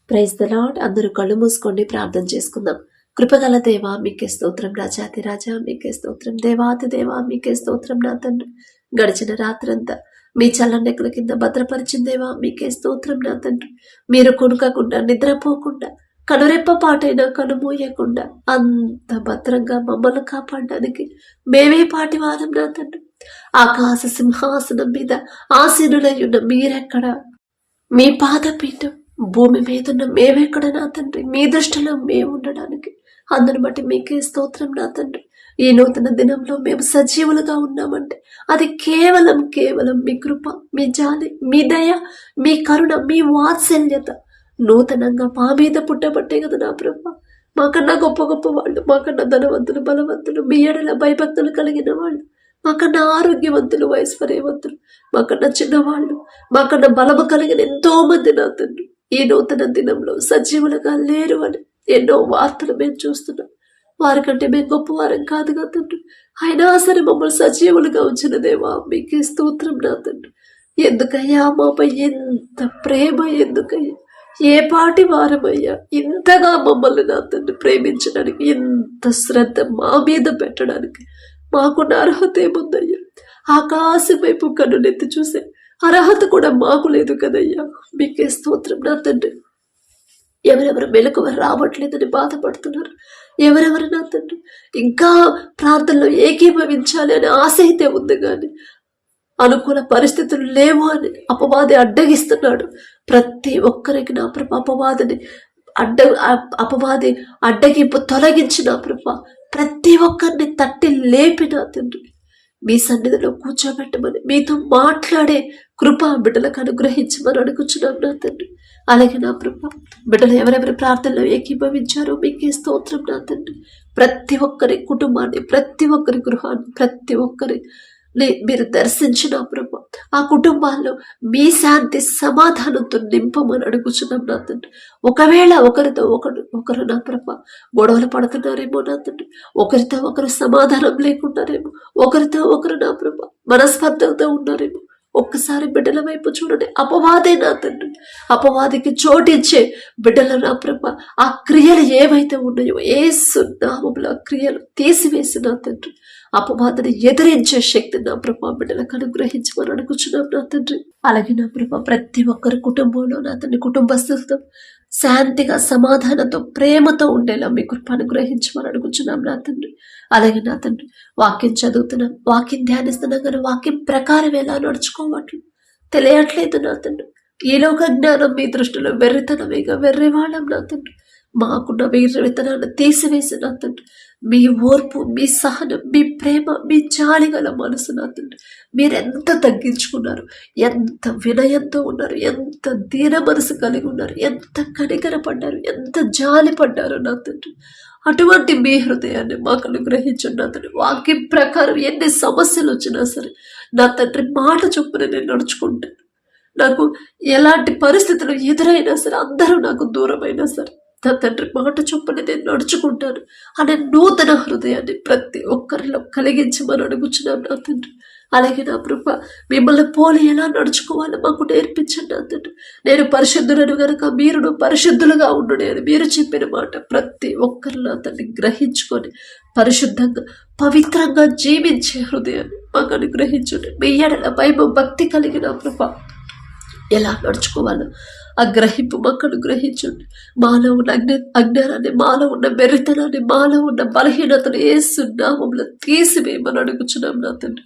Praise the lord. అందరూ కళ్ళు మూసుకోండి, ప్రార్థన చేసుకుందాం. కృపగల దేవా మీకే స్తోత్రం, రాజాతి రాజా మీకే స్తోత్రం, దేవాతి దేవా మీకే స్తోత్రం. నా తండ్రి, గడిచిన రాత్రంతా మీ చల్లనెక్కల కింద భద్రపరిచిన దేవా మీకే స్తోత్రం. నా తండ్రి, మీరు కొనుకకుండా నిద్రపోకుండా కనురెప్ప పాటైనా కనుమూయకుండా అంత భద్రంగా మమ్మల్ని కాపాడడానికి మేమే పాటి వారం. నా తండ్రి, ఆకాశ సింహాసనం మీద ఆసీనులై ఉన్న మీరెక్కడ, మీ పాదపీఠం భూమి మీదున్న మేమెక్కడ నా తండ్రి, మీ దృష్టిలో మేము ఉండడానికి. అందుని బట్టి మీకే స్తోత్రం. నా తండ్రి, ఈ నూతన దినంలో మేము సజీవులుగా ఉన్నామంటే అది కేవలం మీ కృప, మీ జాలి, మీ దయ, మీ కరుణ, మీ వాత్సల్యత నూతనంగా మా మీద పుట్టబట్టే కదా నా ప్రభ. మాకన్నా గొప్ప గొప్ప వాళ్ళు, మాకన్నా ధనవంతులు, బలవంతులు, మీ ఎడల భయభక్తులు కలిగిన వాళ్ళు, మాకన్నా ఆరోగ్యవంతులు, ఐశ్వర్యవంతులు, మాకన్నా చిన్నవాళ్ళు, మాకన్నా బలము కలిగిన ఎంతో మంది నా తండ్రి ఈ నూతన దినంలో సజీవులుగా లేరు అని ఎన్నో వార్తలు మేము చూస్తున్నాం. వారికంటే మేము గొప్పవారం కాదుగా తండ్రి, అయినా సరే మమ్మల్ని సజీవులుగా ఉంచిన దేవా మీకే స్తోత్రం. నా తండ్రి, ఎందుకయ్యా మాపై ఎంత ప్రేమ, ఎందుకయ్యా ఏ పాటి వారమయ్యా ఇంతగా మమ్మల్ని నా తండ్రి ప్రేమించడానికి, ఎంత శ్రద్ధ మా మీద పెట్టడానికి మాకున్న అర్హత ఏముందయ్యా? ఆకాశం వైపు కన్నునెత్తి చూసే అర్హత కూడా మాకు లేదు కదయ్యా. మీకే స్తోత్రం. నా తండ్రి, ఎవరెవరు మెలకువ రావట్లేదని బాధపడుతున్నారు, ఎవరెవరు నా తండ్రి ఇంకా ప్రార్థనలో ఏకీభవించాలి అనే ఆశ అయితే ఉంది, కానీ అనుకూల పరిస్థితులు లేవు అని అపవాది అడ్డగిస్తున్నాడు. ప్రతి ఒక్కరికి నా ప్రభ అపవాది అడ్డగింపు తొలగించిన ప్రభ ప్రతి ఒక్కరిని తట్టి లేపిన తండ్రి మీ సన్నిధిలో కూర్చోబెట్టమని, మీతో మాట్లాడే కృప బిడ్డలకు అనుగ్రహించమని అడుగుచున్నాం నా తండ్రి. అలాగే నా ప్రభ బిడ్డలు ఎవరెవరి ప్రార్థనలో ఏకీభవించారో మీకే స్తోత్రం. నా తండ్రి, ప్రతి ఒక్కరి కుటుంబాన్ని, ప్రతి ఒక్కరి గృహాన్ని, ప్రతి ఒక్కరి మీరు దర్శించిన ప్రభ ఆ కుటుంబాల్లో మీ శాంతి సమాధానంతో నింపమని అడుగుచున్నాం నా తండ్రి. ఒకవేళ ఒకరితో ఒకరు నా ప్రభ గొడవలు పడుతున్నారేమో నా తండ్రి, ఒకరితో ఒకరు సమాధానం లేకున్నారేమో, ఒకరితో ఒకరు నా ప్రభ మనస్పర్ధలతో ఉన్నారేమో, ఒక్కసారి బిడ్డల వైపు చూడండి. అపవాదే నా తండ్రి, అపవాదికి చోటిచ్చే బిడ్డల నా ప్రభ ఆ క్రియలు ఏవైతే ఉన్నాయో యేసు నామములో ఆ క్రియలు తీసివేసి నా తండ్రి అపవాదిని ఎదిరించే శక్తి నా ప్రభ బిడ్డలకు అనుగ్రహించమని అడుగుచున్నాం నా తండ్రి. అలాగే నా ప్రభ ప్రతి ఒక్కరి కుటుంబంలో నా తండ్రి కుటుంబస్తులతో శాంతిగా, సమాధానంతో, ప్రేమతో ఉండేలా మీ కృప అనుగ్రహించమని అడుగుచున్నాం నా తండ్రి. అలాగే నా తండ్రి వాక్యం చదువుతున్నాం, వాక్యం ధ్యానిస్తున్నాం, కానీ వాక్యం ప్రకారం ఎలా నడుచుకోవట్లు తెలియట్లేదు నా తండ్రి. ఈలోక జ్ఞానం మీ దృష్టిలో వెర్రితనమేగా వెర్రివాళ్ళం నా తండ్రి. మాకున్న వెర్రితనాన్ని తీసివేసి నా తండ్రి మీ ఓర్పు, మీ సహనం, మీ ప్రేమ, మీ జాలి గల మనసు నా తండ్రి మీరెంత తగ్గించుకున్నారు, ఎంత వినయంతో ఉన్నారు, ఎంత దీన మనసు కలిగి ఉన్నారు, ఎంత కనికరపడ్డారు, ఎంత జాలి పడ్డారు నా తండ్రి. అటువంటి మీ హృదయాన్ని మాకు అనుగ్రహించండి నా తండ్రి. వాక్యం ప్రకారం ఎన్ని సమస్యలు వచ్చినా సరే నా తండ్రి మాట చొప్పున నేను నడుచుకుంటాను. నాకు ఎలాంటి పరిస్థితులు ఎదురైనా సరే, అందరూ నాకు దూరమైనా సరే నా తండ్రి మాట చొప్పున నేను నడుచుకుంటాను అనే నూతన హృదయాన్ని ప్రతి ఒక్కరిలో కలిగించమని అడుగుచున్నాను నా తండ్రి. అలాగే నా ప్రభ మిమ్మల్ని పోలి ఎలా నడుచుకోవాలో మాకు నేర్పించండి నా తండ్రి. నేను పరిశుద్ధులను గనుక మీరును పరిశుద్ధులుగా ఉండు అని మీరు చెప్పిన మాట ప్రతి ఒక్కరు నా తండ్రి గ్రహించుకొని పరిశుద్ధంగా, పవిత్రంగా జీవించే హృదయాన్ని మాకు అనుగ్రహించండి. మీ ఎడల భయం, భక్తి కలిగిన ప్రభ ఎలా నడుచుకోవాలో ఆ గ్రహింపు మాకు అనుగ్రహించండి. మాలో ఉన్న అజ్ఞానాన్ని, మాలో ఉన్న వెర్రితనాన్ని, మాలో ఉన్న బలహీనతను యేసు నామములో తీసివేయమని అడుగుచున్నాం నా తండ్రి.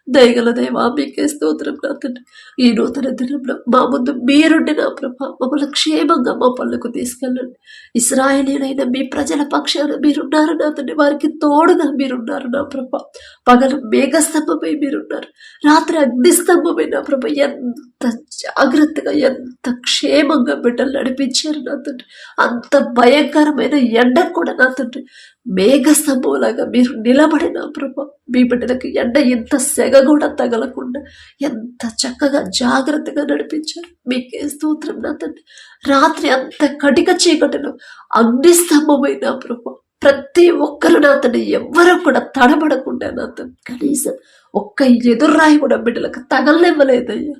దయగల దేవా మీకే స్తోత్రం నా తండ్రి. ఈ నూతన దినంలో మా ముందు మీరుండి నా ప్రభ మమ్మల్ని క్షేమంగా మా పనులకు తీసుకెళ్ళండి. ఇశ్రాయేలీయులైన మీ ప్రజల పక్షాన మీరున్నారు నా తండ్రి, వారికి తోడుగా మీరున్నారు నా ప్రభ. పగలు మేఘస్తంభమై మీరున్నారు, రాత్రి అగ్నిస్తంభమై నా ప్రభ ఎంత జాగ్రత్తగా, ఎంత క్షేమంగా బిడ్డలు నడిపించారు నా తండ్రి. అంత భయంకరమైన ఎండ కూడా నా తండ్రి మేఘస్తంభంలాగా మీరు నిలబడిన ప్రభ మీ బిడ్డలకు ఎండ ఇంత సెగ కూడా తగలకుండా ఎంత చక్కగా జాగ్రత్తగా నడిపించారు. మీకే స్తోత్రం నా తండ్రి. రాత్రి అంత కటిక చీకటిలో అగ్నిస్తంభమైన ప్రభ ప్రతి ఒక్కరు నా తండ్రి ఎవ్వరూ కూడా తడబడకుండా నా తండ్రి కనీసం ఒక్క ఎదుర్రాయి కూడా బిడ్డలకు తగలనివ్వలేదయ్యా.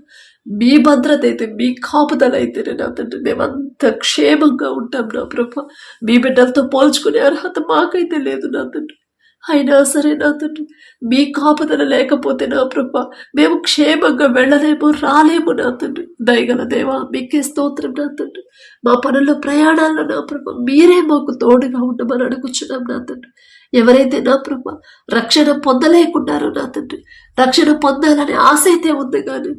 మీ భద్రత అయితే, మీ కాపుదల అయితేనే నా తండ్రి మేమంత క్షేమంగా ఉంటాం నా ప్రభా. మీ బిడ్డలతో పోల్చుకునే అర్హత మాకైతే లేదు నా తండ్రి. అయినా సరే నా తండ్రి మీ కాపుదల లేకపోతే నా ప్రభా మేము క్షేమంగా వెళ్ళలేము, రాలేము నా తండ్రి. దయగల దేవా మీకే స్తోత్రం నా తండ్రి. మా పనుల్లో ప్రయాణాల్లో నా ప్రభా మీరే మాకు తోడుగా ఉండమని అడుగుచున్నాం నా తండ్రి. ఎవరైతే నా ప్రభా రక్షణ పొందలేకున్నారో నా తండ్రి, రక్షణ పొందాలనే ఆశ అయితే ఉంది కానీ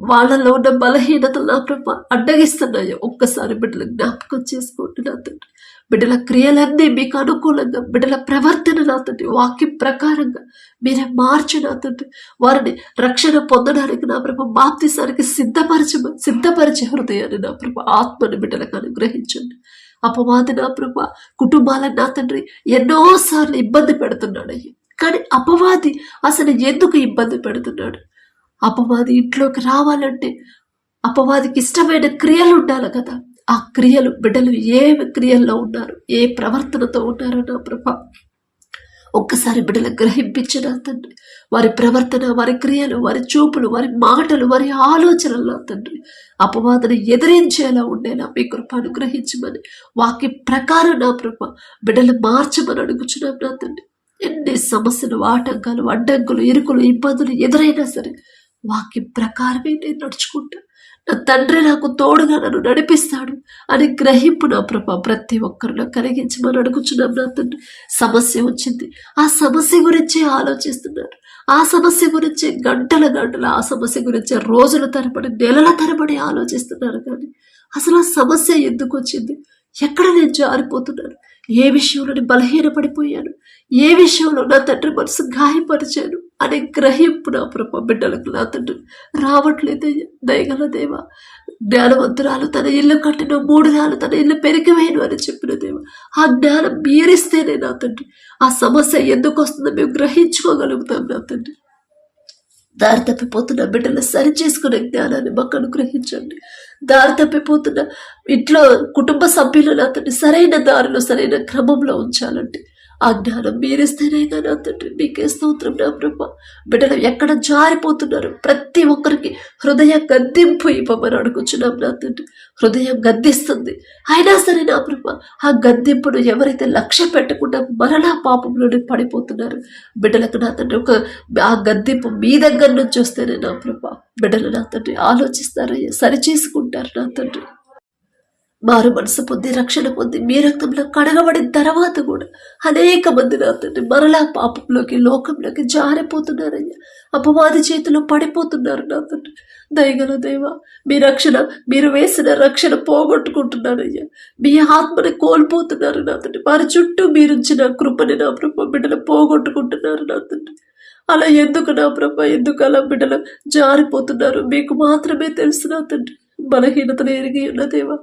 వాళ్ళలో ఉన్న బలహీనతలు నా ప్రభా అడ్డగిస్తున్నాయో ఒక్కసారి బిడ్డల జ్ఞాపకం చేసుకోండి నా తండ్రి. బిడ్డల క్రియలన్నీ మీకు అనుకూలంగా, బిడ్డల ప్రవర్తన నా తండ్రి వాక్యం ప్రకారంగా మీరే మార్చి నా తండ్రి వారిని రక్షణ పొందడానికి నా ప్రభా బాప్తిసానికి సిద్ధపరిచే హృదయాన్ని నా ప్రభా ఆత్మని బిడ్డలకు అనుగ్రహించండి. అపవాది నా ప్రభా కుటుంబాలను నా తండ్రి ఎన్నోసార్లు ఇబ్బంది పెడుతున్నాడు అయ్యా. కానీ అపవాది అసలు ఎందుకు ఇబ్బంది పెడుతున్నాడు? అపవాది ఇంట్లోకి రావాలంటే అపవాదికి ఇష్టమైన క్రియలు ఉండాలి కదా. ఆ క్రియలు బిడ్డలు ఏ క్రియల్లో ఉన్నారు, ఏ ప్రవర్తనతో ఉన్నారో నా ప్రభా ఒక్కసారి బిడ్డలు గ్రహింపించిన తండ్రి. వారి ప్రవర్తన, వారి క్రియలు, వారి చూపులు, వారి మాటలు, వారి ఆలోచనలు నా తండ్రి అపవాదను ఎదిరించేలా ఉండేలా మీ కృప అనుగ్రహించమని వాక్య ప్రకారం నా ప్రభా బిడ్డలు మార్చమని అడుగుచున్నాం నా తండ్రి. ఎన్ని సమస్యలు, ఆటంకాలు, అడ్డంకులు, ఇరుకులు, ఇబ్బందులు ఎదురైనా సరే వాక్యం ప్రకారమే నేను నడుచుకుంటా. నా తండ్రి నాకు తోడుగా నన్ను నడిపిస్తాడు అని గ్రహింపు నా ప్రభా ప్రతి ఒక్కరిలో కలిగించమని అడుగుచున్నాం నా తండ్రి. సమస్య వచ్చింది, ఆ సమస్య గురించే ఆలోచిస్తున్నారు. ఆ సమస్య గురించి గంటల ఆ సమస్య గురించి రోజుల తరబడి, నెలల తరబడి ఆలోచిస్తున్నారు. కానీ అసలు ఆ సమస్య ఎందుకు వచ్చింది, ఎక్కడ నేను జారిపోతున్నాను, ఏ విషయంలో బలహీనపడిపోయాను, ఏ విషయంలో నా తండ్రి మనసు గాయపరిచాను అనే గ్రహింపు నా ప్రభా బిడ్డలకు నా తండ్రి రావట్లేదయ్యా. దయగల దేవా జ్ఞానవంతురాలు తన ఇల్లు కట్టిన 3 నాలు తన ఇల్లు పెరిగివేయను అని చెప్పిన దేవా ఆ జ్ఞానం మీరిస్తేనే నా తండ్రి ఆ సమస్య ఎందుకు వస్తుందో మేము గ్రహించుకోగలుగుతాం నా తండ్రి. దారి తప్పిపోతున్న బిడ్డలు సరి చేసుకునే జ్ఞానాన్ని మాకు అనుగ్రహించండి. దారి తప్పిపోతున్న ఇంట్లో కుటుంబ సభ్యులు నా తండ్రి సరైన దారిలో, సరైన క్రమంలో ఉంచాలంటే ఆ జ్ఞానం మీరిస్తేనే నా తండ్రి. మీకే స్తోత్రం నా ప్రభా. బిడ్డలు ఎక్కడ జారిపోతున్నారు ప్రతి ఒక్కరికి హృదయ గద్దింపు ఇవ్వమని అడుగుచున్నాం నా తండ్రి. హృదయం గద్దిస్తుంది, అయినా సరే నా ప్రభా ఆ గద్దింపును ఎవరైతే లక్ష్య పెట్టకుండా మరలా పాపంలోనే పడిపోతున్నారు బిడ్డలకు నా తండ్రి ఆ గద్దింపు మీ దగ్గర నుంచి వస్తేనే నా ప్రభా బిడ్డలు నా తండ్రి ఆలోచిస్తారయ్యా, సరి చేసుకుంటారు నా తండ్రి. మారు మనసు పొంది, రక్షణ పొంది, మీ రక్తంలో కడగబడిన తర్వాత కూడా అనేక మంది నా తండ్రి మరలా పాపంలోకి, లోకంలోకి జారిపోతున్నారయ్యా. అపవాది చేతిలో పడిపోతున్నారు నా తండ్రి. దయగల దేవా మీ రక్షణ, మీరు వేసిన రక్షణ పోగొట్టుకుంటున్నారయ్యా. మీ ఆత్మని కోల్పోతున్నారు నా తండ్రి. వారి చుట్టూ మీరుంచిన కృపని నా ప్రభ బిడ్డలు పోగొట్టుకుంటున్నారు నా తండ్రి. అలా ఎందుకు నా ప్రభ, ఎందుకు అలా బిడ్డలు జారిపోతున్నారు మీకు మాత్రమే తెలుసు నా తండ్రి. బలహీనతలు ఎరిగి ఉన్న దేవా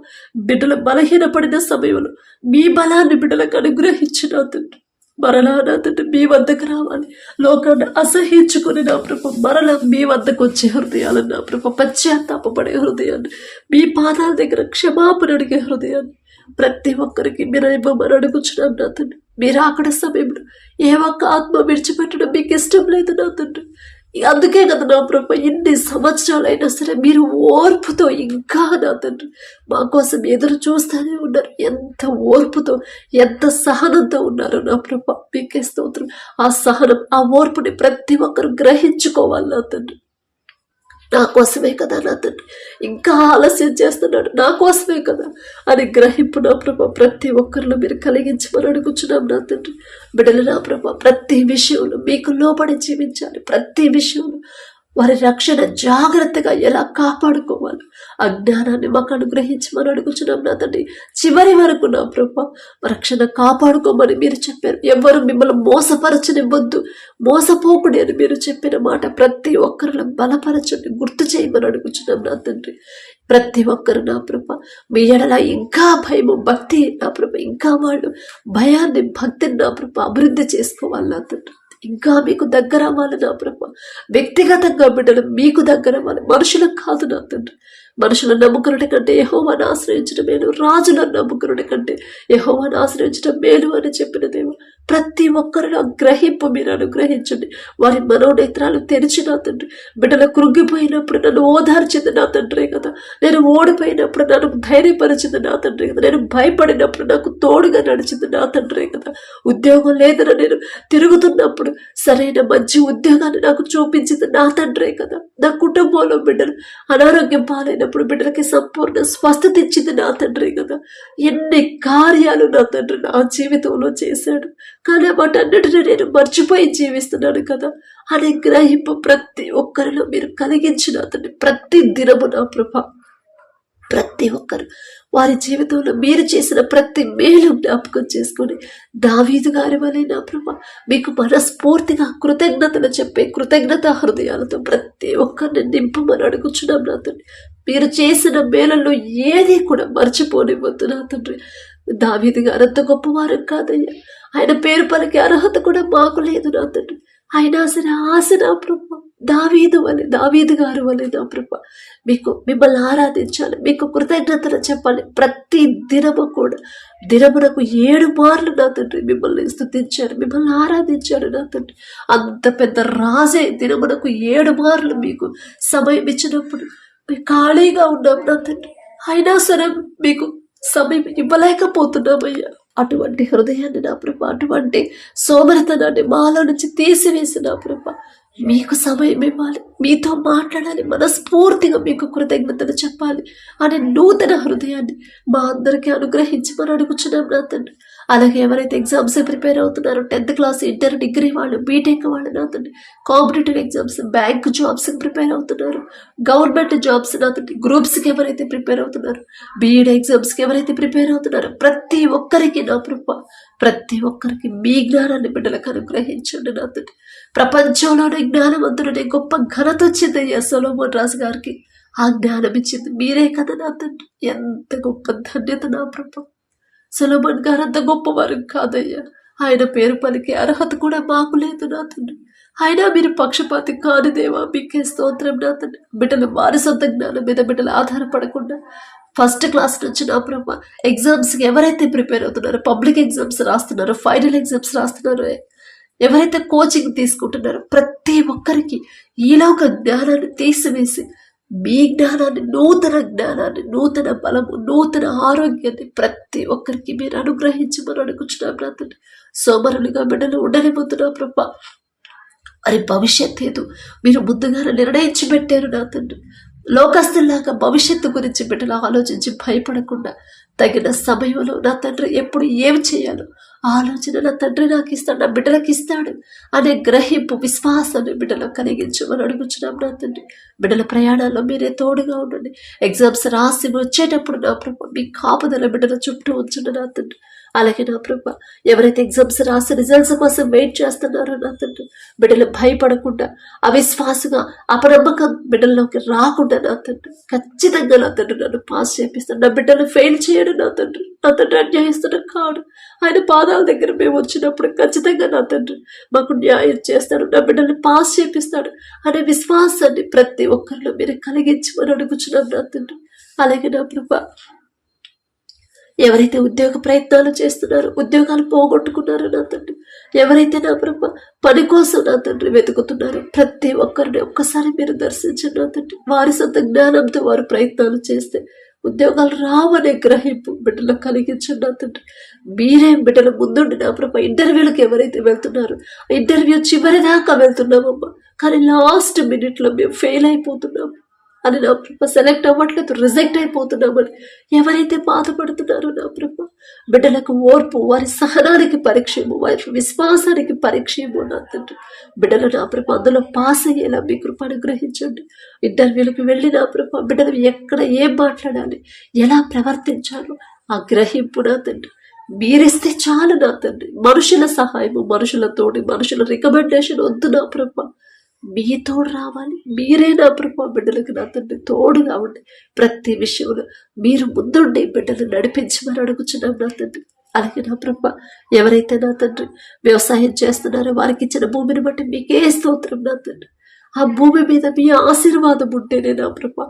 బిడ్డలు బలహీనపడిన సమయంలో మీ బలాన్ని బిడ్డలకు అనుగ్రహించిన తండ్రి మరలా నా తండ్రి మీ వద్దకు రావాలి. లోకాన్ని అసహించుకుని నా ప్రభ మరలా మీ వద్దకు వచ్చే హృదయాలను నా ప్రభ పశ్చాత్తాపపడే హృదయాన్ని, మీ పాదాల దగ్గర క్షమాపణ అడిగే హృదయాన్ని ప్రతి ఒక్కరికి మీరు ఇవ్వమని అడుగుచున్నాం నా తండ్రి. మీరు అక్కడ సమయంలో ఏ ఒక్క ఆత్మ విడిచిపెట్టడం మీకు ఇష్టం లేదు నా తండ్రి. అందుకే కదా నా ప్రభ ఇన్ని సంవత్సరాలైనా సరే మీరు ఓర్పుతో ఇంకా నా తండ్రి మా కోసం ఎదురు చూస్తూనే ఉన్నారు. ఎంత ఓర్పుతో, ఎంత సహనంతో ఉన్నారు నా ప్రభ. మీకే స్తోత్రం. ఆ సహనం, ఆ ఓర్పుని ప్రతి ఒక్కరు గ్రహించుకోవాలి నా తండ్రి. నా కోసమే కదా నా తండ్రి ఇంకా ఆలస్యం చేస్తున్నాడు, నా కోసమే కదా అని గ్రహింపు నా ప్రభ ప్రతి ఒక్కరిలో మీరు కలిగించమని అడుగుచున్నాం నా తండ్రి. బిడ్డలు నా ప్రభ ప్రతి విషయంలో మీకు లోబడి జీవించాలి. ప్రతి విషయంలో వారి రక్షణ జాగ్రత్తగా ఎలా కాపాడుకోవాలి ఆ జ్ఞానాన్ని మాకు అనుగ్రహించమని అడుగుచున్నాం నా తండ్రి. చివరి వరకు నా ప్రభ రక్షణ కాపాడుకోమని మీరు చెప్పారు. ఎవరు మిమ్మల్ని మోసపరచనివ్వద్దు, మోసపోకుడి అని మీరు చెప్పిన మాట ప్రతి ఒక్కరిలో బలపరచండి, గుర్తు చేయమని అడుగుచున్నాం నా తండ్రి. ప్రతి ఒక్కరు నా ప్రభ మీ ఎడల ఇంకా భయము, భక్తి నా ప్రభ ఇంకా వాళ్ళు భయాన్ని, భక్తిని నా ప్రభ అభివృద్ధి చేసుకోవాలి నా తండ్రి. ఇంకా మీకు దగ్గర అవ్వాలి నా ప్రభ. వ్యక్తిగతంగా బిడ్డలు మీకు దగ్గర అవ్వాలి, మనుషులకు కాదు నా తండ్రి. మనుషులను నమ్ముకున్నటి కంటే యెహోవాను ఆశ్రయించడం మేలు, రాజులను నమ్ముకున్నటి కంటే యెహోవాను ఆశ్రయించడం మేలు అని చెప్పిన దేవా, ప్రతి ఒక్కరిలో గ్రహింపు మీరు అనుగ్రహించండి. వారి మనోనేత్రాలు తెరిచిన తండ్రి, బిడ్డలు కృంగిపోయినప్పుడు నన్ను ఓదార్చింది నా తండ్రే కదా, నేను ఓడిపోయినప్పుడు నన్ను ధైర్యపరిచింది నా తండ్రి కదా, నేను భయపడినప్పుడు నాకు తోడుగా నడిచింది నా తండ్రే కదా, ఉద్యోగం లేదని నేను తిరుగుతున్నప్పుడు సరైన మంచి ఉద్యోగాన్ని నాకు చూపించింది నా తండ్రే కదా, నా కుటుంబంలో బిడ్డలు అనారోగ్యం పాలైనప్పుడు బిడ్డలకి సంపూర్ణ స్వస్థత ఇచ్చింది నా తండ్రి కదా, ఎన్ని కార్యాలు నా తండ్రి నా జీవితంలో చేశాడు. కానీ వాటన్నిటిని నేను మర్చిపోయి జీవిస్తున్నాను కదా అని గ్రహింపు ప్రతి ఒక్కరిలో మీరు కలిగించిన తండ్రి. ప్రతి దినము నా ప్రభ, ప్రతి ఒక్కరు వారి జీవితంలో మీరు చేసిన ప్రతి మేలు జ్ఞాపకం చేసుకొని దావీదు గారి వలె నా ప్రభ మీకు మనస్ఫూర్తిగా కృతజ్ఞతలు చెప్పే కృతజ్ఞత హృదయాలతో ప్రతి ఒక్కరిని నింపమని అడుగుచున్నాం నా తండ్రి. మీరు చేసిన మేళల్లో ఏది కూడా మర్చిపోనివ్వద్దు నా తండ్రి. దావీదు గారు అంత గొప్పవారు కాదయ్యా, ఆయన పేరు పలికే అర్హత కూడా మాకు లేదు నా తండ్రి. అయినా సరే ఆశ నా ప్రభ దావీదు వలె, దావీదు గారు వలె నా ప్రభ మీకు మిమ్మల్ని ఆరాధించాలి, మీకు కృతజ్ఞతలు చెప్పాలి. ప్రతి దినము కూడా దినమునకు 7 మార్లు నా తండ్రి మిమ్మల్ని స్తుతించారు, మిమ్మల్ని ఆరాధించారు నా తండ్రి. అంత పెద్ద రాజే దినమునకు 7 మార్లు మీకు సమయం ఇచ్చినప్పుడు మేము ఖాళీగా ఉన్నాం నా తండ్రి. అయినా సరే మీకు సమయం ఇవ్వలేకపోతున్నామయ్యా. అటువంటి హృదయాన్ని నా ప్రభ, అటువంటి సోమరితనాన్ని మాలో నుంచి తీసివేసి నా ప్రభ మీకు సమయం ఇవ్వాలి, మీతో మాట్లాడాలి, మనస్ఫూర్తిగా మీకు కృతజ్ఞతలు చెప్పాలి అనే నూతన హృదయాన్ని మా అందరికీ అనుగ్రహించమని అడుగుచున్నాం నా తండ్రి. అలాగే ఎవరైతే ఎగ్జామ్స్ ప్రిపేర్ అవుతున్నారో 10th క్లాస్, ఇంటర్, డిగ్రీ వాళ్ళు, బీటెక్ వాళ్ళు నా తండ్రి, కాంపిటేటివ్ ఎగ్జామ్స్, బ్యాంక్ జాబ్స్కి ప్రిపేర్ అవుతున్నారు, గవర్నమెంట్ జాబ్స్ నా తండ్రి, గ్రూప్స్కి ఎవరైతే ప్రిపేర్ అవుతున్నారు, బీఈడ్ ఎగ్జామ్స్కి ఎవరైతే ప్రిపేర్ అవుతున్నారో ప్రతి ఒక్కరికి నా ప్రభ, ప్రతి ఒక్కరికి మీ జ్ఞానాన్ని బిడ్డలకు అనుగ్రహించండి నా తండ్రి. ప్రపంచంలోనే జ్ఞానవంతుడనే గొప్ప ఘనత వచ్చిందయ్యా సొలొమోన్ రాజు గారికి. ఆ జ్ఞానం ఇచ్చింది మీరే కదా నా తండ్రి. ఎంత గొప్ప ధన్యత నా ప్రభ. సొలొమోన్ గారు అంత గొప్పవారు కాదయ్యా, ఆయన పేరు పలికే అర్హత కూడా మాకు లేదు నా తండ్రి. అయినా మీరు పక్షపాతి కాని దేవా, మీకే స్తోత్రం నా తండ్రి. బిడ్డలు వారి సొంత జ్ఞానం మీద బిడ్డలు ఆధారపడకుండా 1st క్లాస్ నుంచి నా ప్రభ ఎగ్జామ్స్కి ఎవరైతే ప్రిపేర్ అవుతున్నారో, పబ్లిక్ ఎగ్జామ్స్ రాస్తున్నారో, ఫైనల్ ఎగ్జామ్స్ రాస్తున్నారో, ఎవరైతే కోచింగ్ తీసుకుంటున్నారో ప్రతి ఒక్కరికి ఈలోక జ్ఞానాన్ని తీసివేసి మీ జ్ఞానాన్ని, నూతన జ్ఞానాన్ని, నూతన బలము, నూతన ఆరోగ్యాన్ని ప్రతి ఒక్కరికి మీరు అనుగ్రహించమని అడుగుచున్నాం నా తండ్రి. సోమరులుగా బిడ్డలు ఉండనిపోతున్నా ప్రభ, మరి భవిష్యత్ ఏదో మీరు ముందుగానే నిర్ణయించి పెట్టారు నా తండ్రి. లోకస్తుల్లాగా భవిష్యత్తు గురించి బిడ్డలు ఆలోచించి భయపడకుండా తగిన సమయంలో నా తండ్రి ఎప్పుడు ఏం చేయాలో ఆలోచన నా తండ్రి నాకు ఇస్తాడు, నా బిడ్డలకు ఇస్తాడు అనే గ్రహింపు, విశ్వాసాన్ని బిడ్డలో కలిగించమని అడుగుచున్నాం నా తండ్రి. బిడ్డల ప్రయాణాల్లో మీరే తోడుగా ఉండండి. ఎగ్జామ్స్ రాసి వచ్చేటప్పుడు నా ప్రభ మీ కాపుదల బిడ్డల చుట్టూ ఉంచండి నా తండ్రి. అలాగే నా ప్రభ ఎవరైతే ఎగ్జామ్స్ రాసి రిజల్ట్స్ కోసం వెయిట్ చేస్తున్నారో నా తండ్రి, బిడ్డలు భయపడకుండా, అవిశ్వాసంగా, అపనమ్మకం బిడ్డల్లోకి రాకుండా నా తండ్రి ఖచ్చితంగా నా తండ్రి నన్ను పాస్ చేపిస్తాను, నా బిడ్డలు ఫెయిల్ చేయడు నా తండ్రి. నా తండ్రి అన్యాయస్తున్న కాడు, ఆయన పాదాల దగ్గర మేము వచ్చినప్పుడు ఖచ్చితంగా నా తండ్రి మాకు న్యాయం చేస్తాడు, నా బిడ్డల్ని పాస్ చేపిస్తాడు అనే విశ్వాసాన్ని ప్రతి ఒక్కరిలో మీరు కలిగించమని అడుగుచున్నాం నా తండ్రి. అలాగే నా ప్రభ ఎవరైతే ఉద్యోగ ప్రయత్నాలు చేస్తున్నారో, ఉద్యోగాలు పోగొట్టుకున్నారో నా తండ్రి, ఎవరైతే నా ప్రభ పని కోసం నా తండ్రి వెతుకుతున్నారో ప్రతి ఒక్కరిని ఒక్కసారి మీరు దర్శించండి నా తండ్రి. వారి సొంత జ్ఞానంతో వారు ప్రయత్నాలు చేస్తే ఉద్యోగాలు రావనే గ్రహింపు బిడ్డలు కలిగించండి నా తండ్రి. మీరే బిడ్డల ముందుండి నా ప్రభ ఇంటర్వ్యూలకు ఎవరైతే వెళ్తున్నారో, ఇంటర్వ్యూ చివరి దాకా వెళ్తున్నామమ్మా, కానీ లాస్ట్ మినిట్లో మేము ఫెయిల్ అయిపోతున్నాము అని నా ప్రభ, సెలెక్ట్ అవ్వట్లేదు, రిజెక్ట్ అయిపోతున్నామని ఎవరైతే బాధపడుతున్నారో నా ప్రభ బిడ్డలకు ఓర్పు, వారి సహనానికి పరీక్షము, వారి విశ్వాసానికి పరీక్షము నా తండ్రి. బిడ్డలు నా ప్రభ అందులో పాస్ అయ్యేలా మీ కృప అనుగ్రహించండి. ఇంటర్వ్యూలకు వెళ్ళి నా ప్రభ బిడ్డలు ఎక్కడ ఏం మాట్లాడాలి, ఎలా ప్రవర్తించాలో ఆ గ్రహింపు నా తండ్రి మీరిస్తే చాలు నా తండ్రి. మనుషుల సహాయము, మనుషులతోటి, మనుషుల రికమెండేషన్ వద్దు నా ప్రభ, మీ తోడు రావాలి. మీరే నా ప్రభ బిడ్డలకు నా తండ్రి తోడుగా ఉండి ప్రతి విషయంలో మీరు ముందుండి బిడ్డలు నడిపించమని అడుగుచున్నాం నా తండ్రి. అలాగే నా ప్రభ ఎవరైతే నా తండ్రి వ్యవసాయం చేస్తున్నారో వారికి ఇచ్చిన భూమిని బట్టి మీకే స్తోత్రం నా తండ్రి. ఆ భూమి మీద మీ ఆశీర్వాదం ఉంటేనే నా ప్రభా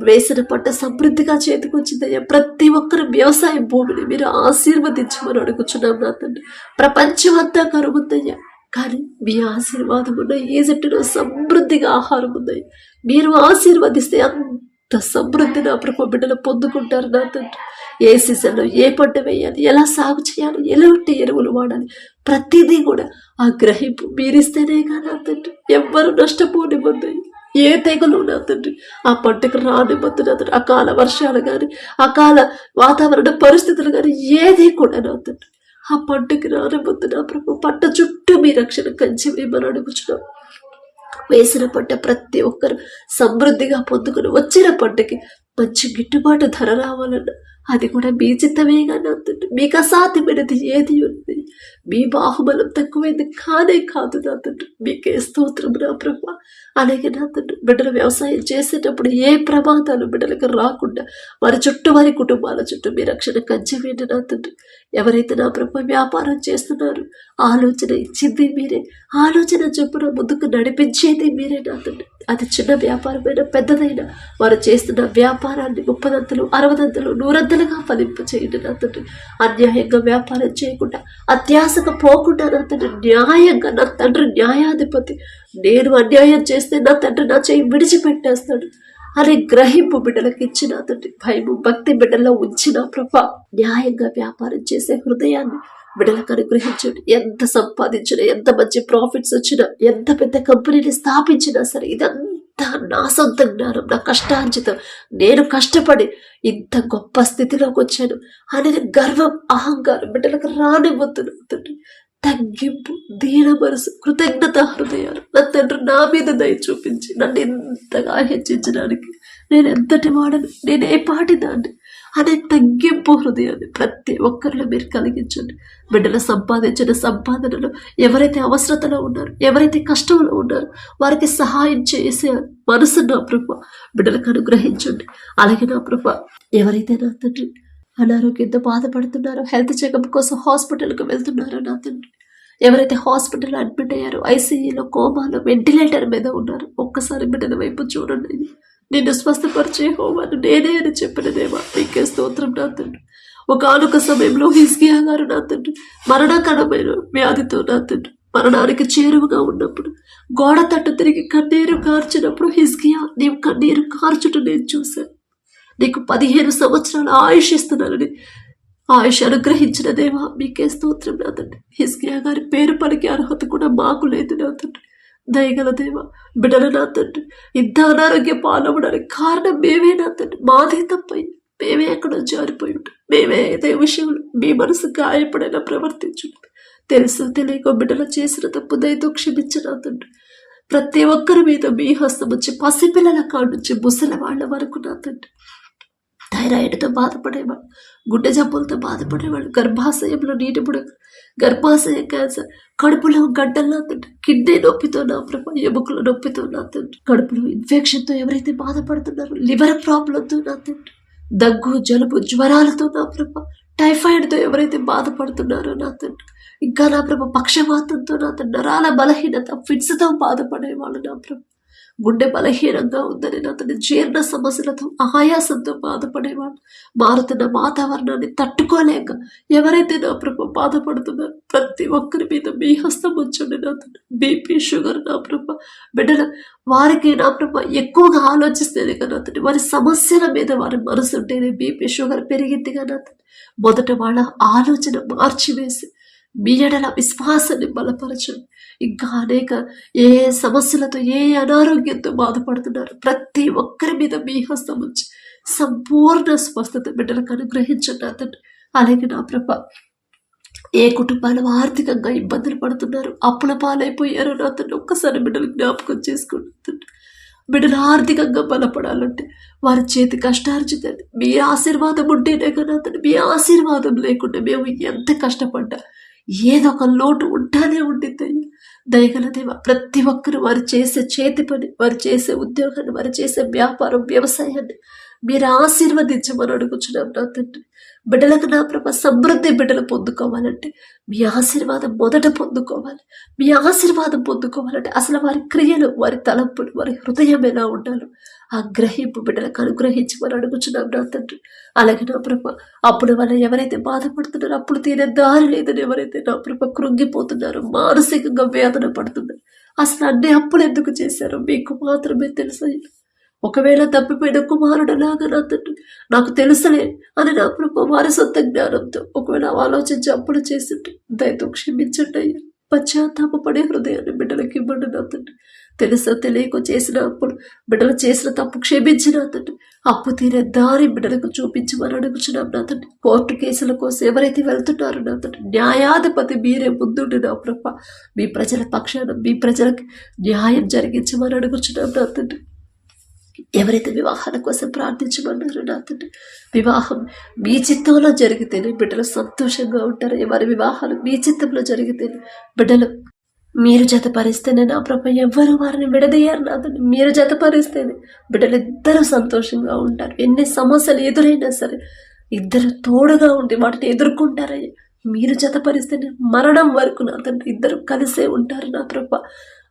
వేసిన పంట సమృద్ధిగా చేతికి వచ్చిందయ్యా. ప్రతి ఒక్కరు వ్యవసాయ భూమిని మీరు ఆశీర్వదించమని అడుగుచున్నాం నా తండ్రి. ప్రపంచం అంతా కరువుందయ్యా, కానీ మీ ఆశీర్వాదం ఉన్న ఈజిప్టులో సమృద్ధిగా ఆహారం ఉందయ్యా. మీరు ఆశీర్వదిస్తే అంత సమృద్ధి నా ప్రభు బిడ్డలు పొందుకుంటారు నా తండ్రి. ఏ సీజన్లో ఏ పంట వేయాలి, ఎలా సాగు చేయాలి, ఎలాంటి ఎరువులు వాడాలి, ప్రతిదీ కూడా ఆ గ్రహింపు మీరిస్తేనే కానీ నా తండ్రి ఎవ్వరు నష్టపోనివ్వద్దు. ఏ తెగలు నా తండ్రి ఆ పంటకు రానివ్వద్దు నా తండ్రి. అకాల వర్షాలు కానీ అకాల వాతావరణ పరిస్థితులు కానీ ఏది కూడా నా తండ్రి ఆ పంటకి రానివ్వద్దు నా ప్రభు. పంట చుట్టూ మీ రక్షణ కంచి వేయమని అడుగుచున్నాం. వేసిన పంట ప్రతి ఒక్కరు సమృద్ధిగా పొందుకుని వచ్చిన పంటకి మంచి గిట్టుబాటు ధర రావాలన్నా అది కూడా మీ చిత్తమేగా నా తండ్రి. మీకు అసాధ్యమైనది ఏది ఉంది? మీ బాహుబలం తక్కువైంది కానే కాదు నా తండ్రి. మీకే స్తోత్రం నా ప్రభు. అలాగే నా తండ్రి బిడ్డలు వ్యవసాయం చేసేటప్పుడు ఏ ప్రమాదాలు బిడ్డలకు రాకుండా వారి చుట్టూ వారి కుటుంబాల చుట్టూ మీ రక్షణ కంచె వేయండి నా తండ్రి. ఎవరైతే నా ప్రభు వ్యాపారం చేస్తున్నారు, ఆలోచన ఇచ్చింది మీరే, ఆలోచన చొప్పున ముందుకు నడిపించేది మీరే నా తండ్రి. అది చిన్న వ్యాపారమైనా పెద్దదైనా వారు చేస్తున్న వ్యాపారాన్ని 30ంతలు 60ంతలు 100ంతలుగా ఫలింపు చేయండి నా తండ్రి. అన్యాయంగా వ్యాపారం చేయకుండా అత్యాశగా పోకుండా నా తండ్రి న్యాయంగా, నా తండ్రి న్యాయాధిపతి, నేను అన్యాయం చేస్తే నా తండ్రి నా చేయి విడిచిపెట్టేస్తాడు అనే గ్రహింపు బిడ్డలకు ఇచ్చిన తండ్రి. భయము భక్తి బిడ్డల్లో ఉంచిన ప్రభా న్యాయంగా వ్యాపారం చేసే హృదయాన్ని బిడ్డలకు అనుగ్రహించండి. ఎంత సంపాదించినా, ఎంత మంచి ప్రాఫిట్స్ వచ్చినా, ఎంత పెద్ద కంపెనీని స్థాపించినా సరే ఇదంతా నా సొంత జ్ఞానం, నా కష్టార్జితం, నేను కష్టపడి ఇంత గొప్ప స్థితిలోకి వచ్చాను అనే గర్వం అహంకారం బిడ్డలకు రానివ్వద్దు తండ్రి. తగ్గింపు, దీన మనసు, కృతజ్ఞత హృదయాలు నా తండ్రి నా మీద దయ చూపించి నన్ను ఎంతగా హెచ్చించడానికి నేను ఎంతటి వాడను, నేనే పాటి దాన్ని అనే తగ్గింపు హృదయాన్ని ప్రతి ఒక్కరిలో మీరు కలిగించండి. బిడ్డలు సంపాదించిన సంపాదనలో ఎవరైతే అవసరతలో ఉన్నారో, ఎవరైతే కష్టంలో ఉన్నారో వారికి సహాయం చేసే మనసు నా ప్రభు బిడ్డలకు అనుగ్రహించండి. అలాగే నా ప్రభు ఎవరైతే నా తండ్రి అనారోగ్యంతో బాధపడుతున్నారో, హెల్త్ చెకప్ కోసం హాస్పిటల్కి వెళ్తున్నారో నా తండ్రి, ఎవరైతే హాస్పిటల్లో అడ్మిట్ అయ్యారో, ఐసీయూలో, కోమాలో, వెంటిలేటర్ మీద ఉన్నారు, ఒక్కసారి బిడ్డల వైపు చూడండి. నిన్ను స్వస్థపరిచే హోమాను నేనే అని చెప్పిన దేవా నీకే స్తోత్రం నా తండ్రి. ఒకనొక సమయంలో హిజ్కియా గారు నా తండ్రి మరణకరమైన వ్యాధితో నా తండ్రి మరణానికి చేరువగా ఉన్నప్పుడు గోడ తట్టు తిరిగి కన్నీరు కార్చినప్పుడు హిజ్కియా నీవు కన్నీరు కార్చుట నేను చూశాను. నీకు 15 సంవత్సరాల ఆయుష్ ఇస్తున్నానని ఆయుష్ అనుగ్రహించిన దేవా మీకే స్తోత్రం నా తండ్రి. హిజ్కియా గారి పేరు పలికే అర్హత కూడా మాకు లేదు నా తండ్రి. దయగల దేవా బిడ్డలు నా తండ్రి ఇంత అనారోగ్య పాలవడానికి కారణం మేమే నా తండ్రి. మాదే తప్పైంది, మేమే ఎక్కడో జారిపోయి ఉంటాం, మేమే ఏదే విషయంలో మీ మనసు గాయపడేలా ప్రవర్తించుంటాం. తెలుసు తెలియక బిడ్డలు చేసిన తప్పు దయతో క్షమించిన తండ్రి. ప్రతి ఒక్కరి మీద మీ హస్తం వచ్చి పసిపిల్లల కాడు నుంచి ముసలి వాళ్ళ వరకు నా తండ్రి థైరాయిడ్తో బాధపడేవాళ్ళు, గుండె జబ్బులతో బాధపడేవాళ్ళు, గర్భాశయంలో నీటి బుడగ, గర్భాశయ క్యాన్సర్, కడుపులో గడ్డల్లో తండ్రి, కిడ్నీ నొప్పితో నా ప్రభా, ఎముకల నొప్పితో నా తండ్రి, కడుపులో ఇన్ఫెక్షన్తో ఎవరైతే బాధపడుతున్నారో, లివర్ ప్రాబ్లంతో నా తండ్రి, దగ్గు జలుబు జ్వరాలతో నా ప్రభా, టైఫాయిడ్తో ఎవరైతే బాధపడుతున్నారో నా తండ్రి, ఇంకా నా ప్రభా పక్షవాతంతో నా తండ్రి, నరాల బలహీనత ఫిట్స్తో బాధపడేవాళ్ళు నా ప్రభా, గుండె బలహీనంగా ఉందని నా తండ్రి, జీర్ణ సమస్యలతో ఆయాసంతో బాధపడేవాడు, మారుతున్న వాతావరణాన్ని తట్టుకోలేక ఎవరైతే నా ప్రభు బాధపడుతున్నారో ప్రతి ఒక్కరి మీద మీ హస్తం ఉంచండి నా తండ్రి. బీపీ షుగర్ నా ప్రభు బిడ్డల వారికి నా ప్రభు ఎక్కువగా ఆలోచిస్తేనే కదా తండ్రి, వారి సమస్యల మీద వారి మనసు ఉంటేనే బీపీ షుగర్ పెరిగిందిగా నా తండ్రి. మొదట వాళ్ళ ఆలోచన మార్చివేసి మీ ఎడల విశ్వాసాన్ని బలపరచండి. ఇంకా అనేక ఏ సమస్యలతో ఏ అనారోగ్యంతో బాధపడుతున్నారు ప్రతి ఒక్కరి మీద మీ హస్తం ఉంచి సంపూర్ణ స్వస్థత బిడ్డలకు అనుగ్రహించండి అతను. అలాగే నా ప్రభ ఏ కుటుంబాలు ఆర్థికంగా ఇబ్బందులు పడుతున్నారు, అప్పుల పాలైపోయారో నా తండ్రి ఒక్కసారి బిడ్డలు జ్ఞాపకం చేసుకోండి. బిడ్డలు ఆర్థికంగా బలపడాలంటే వారి చేతి కష్టార్జితండి మీ ఆశీర్వాదం ఉంటేనే కదా తండ్రి. మీ ఆశీర్వాదం లేకుండా మేము ఎంత కష్టపడ్డా ఏదో ఒక లోటు ఉంటానే ఉండింది. దయగల దేవ ప్రతి ఒక్కరు వారు చేసే చేతి పని, వారు చేసే ఉద్యోగాన్ని, వారు చేసే వ్యాపారం వ్యవసాయాన్ని మీరు ఆశీర్వదించమని అడుగుచున్నాం నా తండ్రి. బిడ్డలకు నా ప్రభ సమృద్ధి బిడ్డలు పొందుకోవాలంటే మీ ఆశీర్వాదం మొదట పొందుకోవాలి. మీ ఆశీర్వాదం పొందుకోవాలంటే అసలు వారి క్రియలు, వారి తలంపులు, వారి హృదయం ఎలా ఉండాలో ఆ గ్రహింపు బిడ్డలకు అనుగ్రహించి మనం అడుగుచున్నాం నా తండ్రి. అలాగే నా ప్రభ అప్పుడు వల్ల ఎవరైతే బాధపడుతున్నారో, అప్పుడు తీరే దారి లేదని ఎవరైతే నా ప్రభ కృంగిపోతున్నారో, మానసికంగా వేదన పడుతున్నారు, అసలు అన్ని అప్పులు ఎందుకు చేశారో మీకు మాత్రమే తెలుసు. ఒకవేళ తప్పిపోయిన కుమారుడులాగా నా తండ్రి నాకు తెలుసలే అని నా ప్రభు వారి సొంత జ్ఞానంతో ఒకవేళ ఆలోచించి అప్పులు చేసింటే దయతో క్షమించండి అయ్యా. పశ్చాత్తాపడే హృదయాన్ని బిడ్డలకి ఇవ్వండి నా తండ్రి. తెలుసా తెలియక చేసిన అప్పులు, బిడ్డలు చేసిన తప్పు క్షమించిన తండ్రి, అప్పు తీరే దారి బిడ్డలకు చూపించమని అడుగుచున్నాం నా తండ్రి. కోర్టు కేసుల కోసం ఎవరైతే వెళ్తున్నారో నా తండ్రి, న్యాయాధిపతి మీరే ముందుండి నా ప్రభ మీ ప్రజల పక్షాన మీ ప్రజలకు న్యాయం జరిగించమని అడుగుచున్నాం నా తండ్రి. ఎవరైతే వివాహాల కోసం ప్రార్థించమన్నారో నా తండ్రి, వివాహం మీ చిత్తంలో జరిగితేనే బిడ్డలు సంతోషంగా ఉంటారు. వారి వివాహాలు మీ చిత్తంలో జరిగితేనే బిడ్డలు మీరు జతపరిస్తేనే నా ప్రభు ఎవ్వరు వారిని విడదీయారు నా తండ్రి. మీరు జతపరిస్తేనే బిడ్డలు ఇద్దరు సంతోషంగా ఉంటారు. ఎన్ని సమస్యలు ఎదురైనా సరే ఇద్దరు తోడుగా ఉండి వాటిని ఎదుర్కొంటారయ్యా. మీరు జతపరిస్తేనే మరణం వరకు నా తండ్రి ఇద్దరు కలిసే ఉంటారు నా ప్రభు.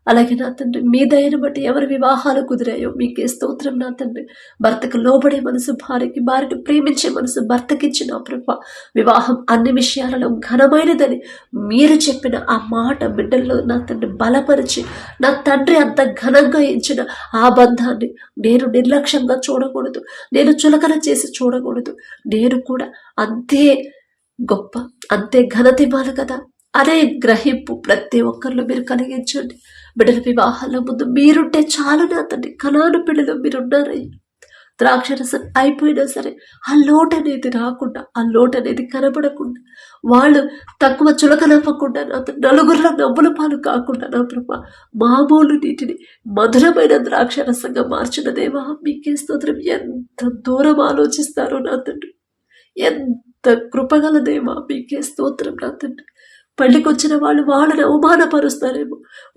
అలాగే నా తండ్రి మీ దయను బట్టి ఎవరి వివాహాలు కుదిరాయో మీకే స్తోత్రం నా తండ్రి. భర్తకు లోబడే మనసు భార్యకి, భార్యను ప్రేమించే మనసు భర్తకిచ్చి నా ప్రభ వివాహం అన్ని విషయాలలో ఘనమైనదని మీరు చెప్పిన ఆ మాట బిడ్డల్లో నా తండ్రి బలపరిచి, నా తండ్రి అంత ఘనంగా ఇచ్చిన ఆ బంధాన్ని నేను నిర్లక్ష్యంగా చూడకూడదు, నేను చులకన చేసి చూడకూడదు, నేను కూడా అంతే గొప్ప, అంతే ఘనత ఇవ్వాలి కదా అనే గ్రహింపు ప్రతి ఒక్కరిలో మీరు కలిగించండి. బిడ్డల వివాహాల ముందు మీరుంటే చాలు నా తండ్రి. కనాను పిల్లలు మీరున్నారయ్యా. ద్రాక్షరసం అయిపోయినా సరే ఆ లోటు అనేది రాకుండా, ఆ లోటు అనేది కనబడకుండా, వాళ్ళు తక్కువ చులకనవ్వకుండా నా నలుగురిలో నవ్వుల పాలు కాకుండా నా ప్రభ మామూలు నీటిని మధురమైన ద్రాక్షరసంగా మార్చిన దేవా మీకే స్తోత్రం. ఎంత దూరం ఆలోచిస్తారో నా తండ్రి, ఎంత కృపగల దేవా మీకే స్తోత్రం నా తండ్రి. పెళ్లికి వచ్చిన వాళ్ళు వాళ్ళని అవమానపరుస్తారేమో,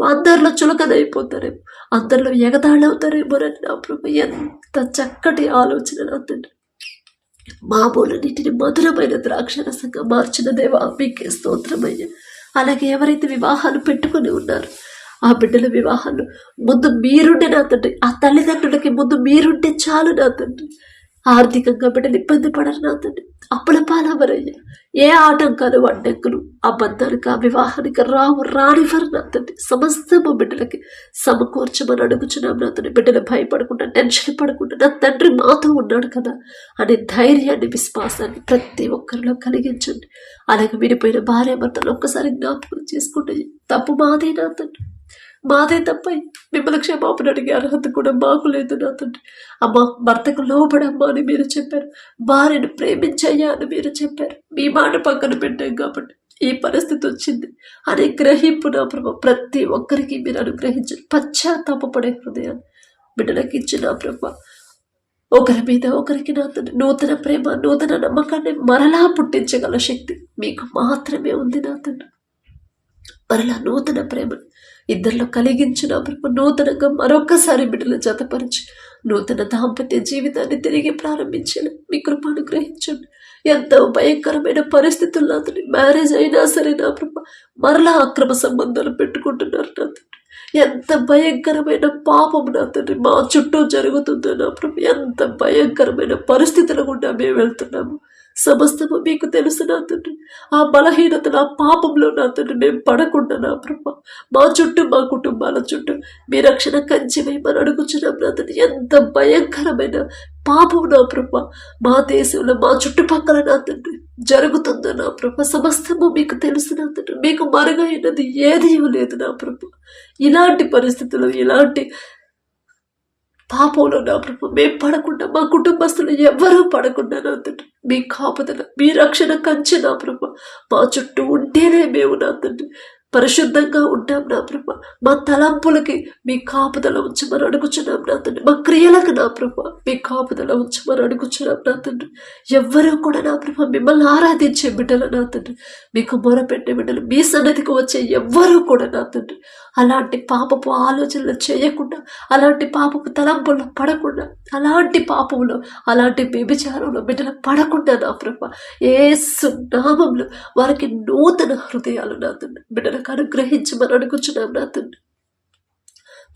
అందరిలో చులకనైపోతారేమో, అందరిలో ఎగతాళవుతారేమో అని నా ప్రభు ఎంత చక్కటి ఆలోచన నా తండ్రి. మామూలు నీటిని మధురమైన ద్రాక్షరసంగా మార్చిన దేవా మీకే స్తోత్రమయ్యా. అలాగే ఎవరైతే వివాహాలు పెట్టుకుని ఉన్నారో ఆ బిడ్డల వివాహాలు ముందు మీరుండే నా తండ్రి, ఆ తల్లిదండ్రులకి ముందు మీరుంటే చాలు నా తండ్రి. ఆర్థికంగా బిడ్డలు ఇబ్బంది పడరు నా తండ్రి, అప్పుల పాలవరయ్యా. ఏ ఆటంకాలు అడ్డంకులు ఆ బంధానికి, ఆ వివాహానికి రానివ్వరు నా తండ్రి. సమస్తము బిడ్డలకి సమకూర్చమని అడుగుచున్నాం నా తండ్రి. బిడ్డలు భయపడకుండా, టెన్షన్ పడకుండా నా తండ్రి మాతో ఉన్నాడు కదా అనే ధైర్యాన్ని, విశ్వాసాన్ని ప్రతి ఒక్కరిలో కలిగించండి. అలాగే విడిపోయిన భార్య భర్తలు ఒక్కసారి జ్ఞాపకం చేసుకుంటే తప్పు మాదే నా తండ్రి, మాదే తప్ప మిమ్మల్ని క్షమాపణ అడిగే అర్హత కూడా మాకు లేదు నా తండ్రి. అమ్మ భర్తకు లోబడమ్మా అని మీరు చెప్పారు, భార్యను ప్రేమించయ్యా అని మీరు చెప్పారు. మీ మాట పక్కన పెట్టాం కాబట్టి ఈ పరిస్థితి వచ్చింది అనే గ్రహింపు నా ప్రభు ప్రతి ఒక్కరికి మీరు అనుగ్రహించండి. పశ్చాత్తాపపడే హృదయాన్ని బిడ్డలకు ఇచ్చిన ప్రభు ఒకరి మీద ఒకరికి నా తండ్రి నూతన ప్రేమ, నూతన నమ్మకాన్ని మరలా పుట్టించగల శక్తి మీకు మాత్రమే ఉంది నా తండ్రి. మరలా నూతన ప్రేమను ఇద్దరిలో కలిగించిన ప్రభు నూతనంగా మరొకసారి బిడ్డలు జతపరిచి నూతన దాంపత్య జీవితాన్ని తిరిగి ప్రారంభించాలి. మీ కృప అనుగ్రహించండి. ఎంతో భయంకరమైన పరిస్థితుల్లో అతని మ్యారేజ్ అయినా సరే నా ప్రభు మరలా అక్రమ సంబంధాలు పెట్టుకుంటున్నారు నా తండ్రి. ఎంత భయంకరమైన పాపం నా తండ్రి మా చుట్టూ జరుగుతుందో నా ప్రభు, ఎంత భయంకరమైన పరిస్థితుల గుండా మేము వెళ్తున్నాము. సమస్తము మీకు తెలుసు నా తండ్రి. ఆ బలహీనత, ఆ పాపంలో నా తండ్రి మేము పడకుండా నా ప్రభు మా చుట్టూ, మా కుటుంబాల చుట్టూ మీ రక్షణ కంచెవేయమని అడుగుచున్నాం నా తండ్రి. ఎంత భయంకరమైన పాపం నా ప్రభు మా దేశంలో, మా చుట్టుపక్కల నా తండ్రి జరుగుతుందో నా ప్రభు సమస్తము మీకు తెలుసు నా తండ్రి. మీకు మరుగైనది ఏదీ లేదు నా ప్రభు. ఇలాంటి పరిస్థితులు, ఇలాంటి పాపంలో నా ప్రభు మేము పడకుండా, మా కుటుంబస్తులు ఎవ్వరూ పడకుండా నా తండ్రి మీ కాపుదల, మీ రక్షణ కంచె నా ప్రభు మా చుట్టూ ఉంటేనే మేము నా తండ్రి పరిశుద్ధంగా ఉంటాం నా ప్రభు. మా తలంపులకి మీ కాపుదల ఉంచమని అడుగుచున్నాం నా తండ్రి. మా క్రియలకు నా ప్రభు మీ కాపుదల ఉంచమని అడుగుచున్నాం నా తండ్రి. ఎవ్వరూ కూడా నా ప్రభు మిమ్మల్ని ఆరాధించే బిడ్డలు నా తండ్రి, మీకు మొరపెట్టే బిడ్డలు, మీ సన్నిధికి వచ్చే ఎవ్వరూ కూడా నా తండ్రి అలాంటి పాపపు ఆలోచనలు చేయకుండా, అలాంటి పాపపు తలంపుల్లో పడకుండా, అలాంటి పాపంలో, అలాంటి వ్యభిచారంలో బిడ్డలు పడకుండా నా ప్రభ యేసు నామములో వారికి నూతన హృదయాలు నా తండ్రి బిడ్డలకు అనుగ్రహించమని అడుగుచున్నాం నా తండ్రి.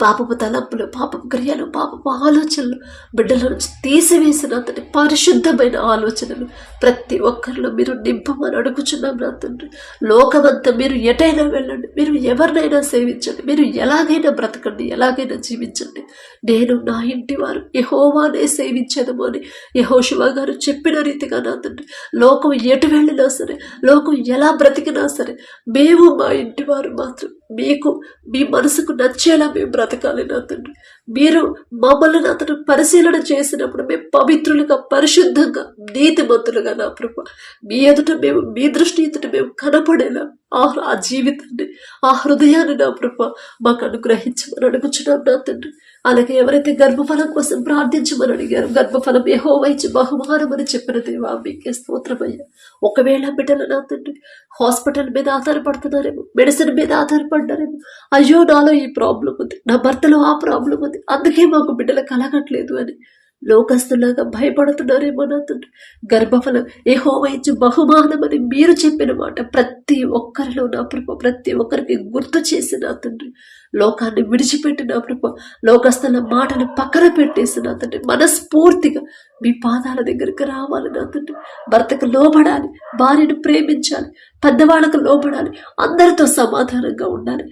పాపపు తలంపులు, పాపపు క్రియలు, పాపపు ఆలోచనలు బిడ్డల నుంచి తీసివేసిన తండ్రి పరిశుద్ధమైన ఆలోచనలు ప్రతి ఒక్కరిలో మీరు నింపమని అడుగుచున్నాం నా తండ్రి. లోకమంతా మీరు ఎటైనా వెళ్ళండి, మీరు ఎవరినైనా సేవించండి, మీరు ఎలాగైనా బ్రతకండి, ఎలాగైనా జీవించండి, నేను నా ఇంటి వారు యెహోవానే సేవించదము అని యెహోషువ గారు చెప్పిన రీతిగా నా తండ్రి లోకం ఎటు వెళ్ళినా సరే, లోకం ఎలా బ్రతికినా సరే, మేము మా ఇంటి వారు మాత్రం మీకు మీ మనసుకు నచ్చేలా మేము బ్రతకాలి నా తండ్రి. మీరు మమ్మల్ని నా తండ్రి పరిశీలన చేసినప్పుడు మేము పవిత్రులుగా, పరిశుద్ధంగా, నీతిమంతులుగా నా ప్రభు మీ ఎదుట మేము, మీ దృష్టి ఎదుట మేము కనపడేలా ఆ జీవితాన్ని, ఆ హృదయాన్ని నా ప్రభు మాకు అనుగ్రహించమని అడుగుచున్నాం నా తండ్రి. అలాగే ఎవరైతే గర్భఫలం కోసం ప్రార్థించమని అడిగారు, గర్భఫలం యెహోవా ఇచ్చి బహుమానం అని చెప్పిన దేవా మీకే స్తోత్రమయ్యా. ఒకవేళ బిడ్డలు నా తండ్రి హాస్పిటల్ మీద ఆధారపడుతున్నారేమో, మెడిసిన్ మీద ఆధారపడ్డారేమో, అయ్యో నాలో ఈ ప్రాబ్లం ఉంది, నా భర్తలో ఆ ప్రాబ్లం ఉంది, అందుకే మాకు బిడ్డలు కలగట్లేదు అని లోకస్తులాగా భయపడుతున్నారేమో నా తండ్రి. గర్భఫలం యెహోవా ఇచ్చి బహుమానం అని మీరు చెప్పిన మాట ప్రతి ఒక్కరిలో నా ప్రభు ప్రతి ఒక్కరికి గుర్తు చేసి నా తండ్రి లోకాన్ని విడిచిపెట్టి నా ప్రభు లోకస్తుల మాటను పక్కన పెట్టేసి నా తండ్రి మనస్ఫూర్తిగా మీ పాదాల దగ్గరికి రావాలి నా తండ్రి. భర్తకు లోబడాలి, భార్యను ప్రేమించాలి, పెద్దవాళ్ళకు లోబడాలి, అందరితో సమాధానంగా ఉండాలి,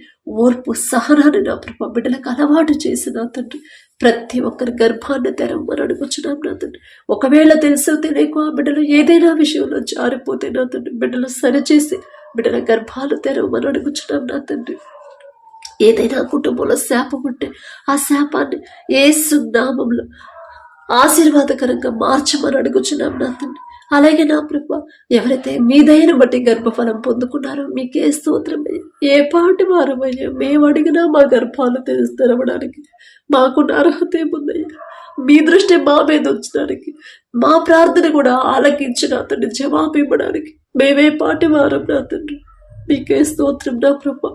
ఓర్పు సహనాన్ని నా ప్రభు బిడ్డలకు అలవాటు చేసి నా తండ్రి ప్రతి ఒక్కరి గర్భాన్ని తెరవమని అడుగుచున్నాం నా తండ్రి. ఒకవేళ తెలుసో తెలియక ఆ బిడ్డలు ఏదైనా విషయంలో జారిపోతే నా తండ్రి బిడ్డలు సరిచేసి బిడ్డల గర్భాలు తెరవమని అడుగుచున్నాం నా తండ్రి. ఏదైనా కుటుంబంలో శాపం ఉంటే ఆ శాపాన్ని యేసు నామములో ఆశీర్వాదకరంగా మార్చమని అడుగుచున్నాం నా తండ్రి. అలాగే నా ప్రభు ఎవరైతే మీ దయను బట్టి గర్భఫలం పొందుకున్నారో మీకే స్తోత్రమయ్యా. ఏ పాటి వారమయ్యా, మేము అడిగినా మా గర్భాలు తెరవడానికి మాకున్న అర్హత ఏముందయ్యా. మీ దృష్టి మా మీద ఉంచడానికి, మా ప్రార్థన కూడా ఆలకించి నా తండ్రి జవాబు ఇవ్వడానికి మేమే పాటి వారం నా తండ్రి. మీకే స్తోత్రం నా ప్రభు.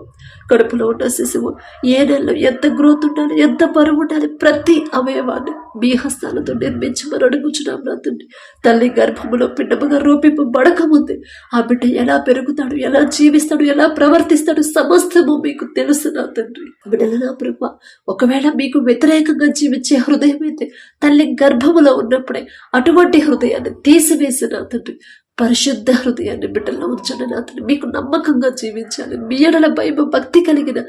కడుపులో ఉన్న శిశువు ఏ నెలలో ఎంత గ్రోత్ ఉండాలి, ఎంత బరువు ఉండాలి, ప్రతి అవయవాన్ని మీ హస్తాలతో నిర్మించమని అడుగుచున్నాం నా తండ్రి. తల్లి గర్భములో పిండముగా రూపింపబడకముందే ఆ బిడ్డ ఎలా పెరుగుతాడు, ఎలా జీవిస్తాడు, ఎలా ప్రవర్తిస్తాడు సమస్తము మీకు తెలుసు నా తండ్రి. బిడ్డల నా ప్రభు ఒకవేళ మీకు వ్యతిరేకంగా జీవించే హృదయం అయితే తల్లి గర్భములో ఉన్నప్పుడే అటువంటి హృదయాన్ని తీసివేసి నా తండ్రి పరిశుద్ధ హృదయాన్ని బిడ్డల్లో ఉంచండి నా తండ్రి. మీకు నమ్మకంగా జీవించాలి, మీ ఎడల భయం భక్తి కలిగిన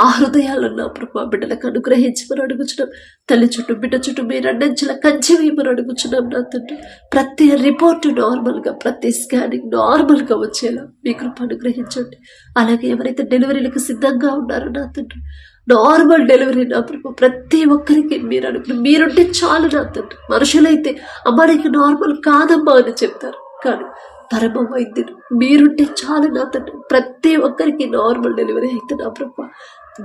ఆ హృదయాలను నా ప్రభు బిడ్డలకు అనుగ్రహించమని అడుగుచున్నాం. తల్లి చుట్టూ బిడ్డ చుట్టూ మీరు రెండంచెల కంచె వేయమని అడుగుచున్నాం నా తండ్రి. ప్రతి రిపోర్టు నార్మల్గా, ప్రతి స్కానింగ్ నార్మల్గా వచ్చేలా మీ కృప అనుగ్రహించండి. అలాగే ఎవరైతే డెలివరీలకు సిద్ధంగా ఉన్నారో నా తండ్రి నార్మల్ డెలివరీ నా ప్రభు ప్రతి ఒక్కరికి మీరు అనుకుని మీరుంటే చాలు నా తండ్రి. మనుషులైతే అమ్మ నీకు నార్మల్ కాదమ్మా అని చెప్తారు, కానీ పరమ వైద్యుడు మీరుంటే చాలు నా తండ్రి. ప్రతి ఒక్కరికి నార్మల్ డెలివరీ అయితే నా ప్రభు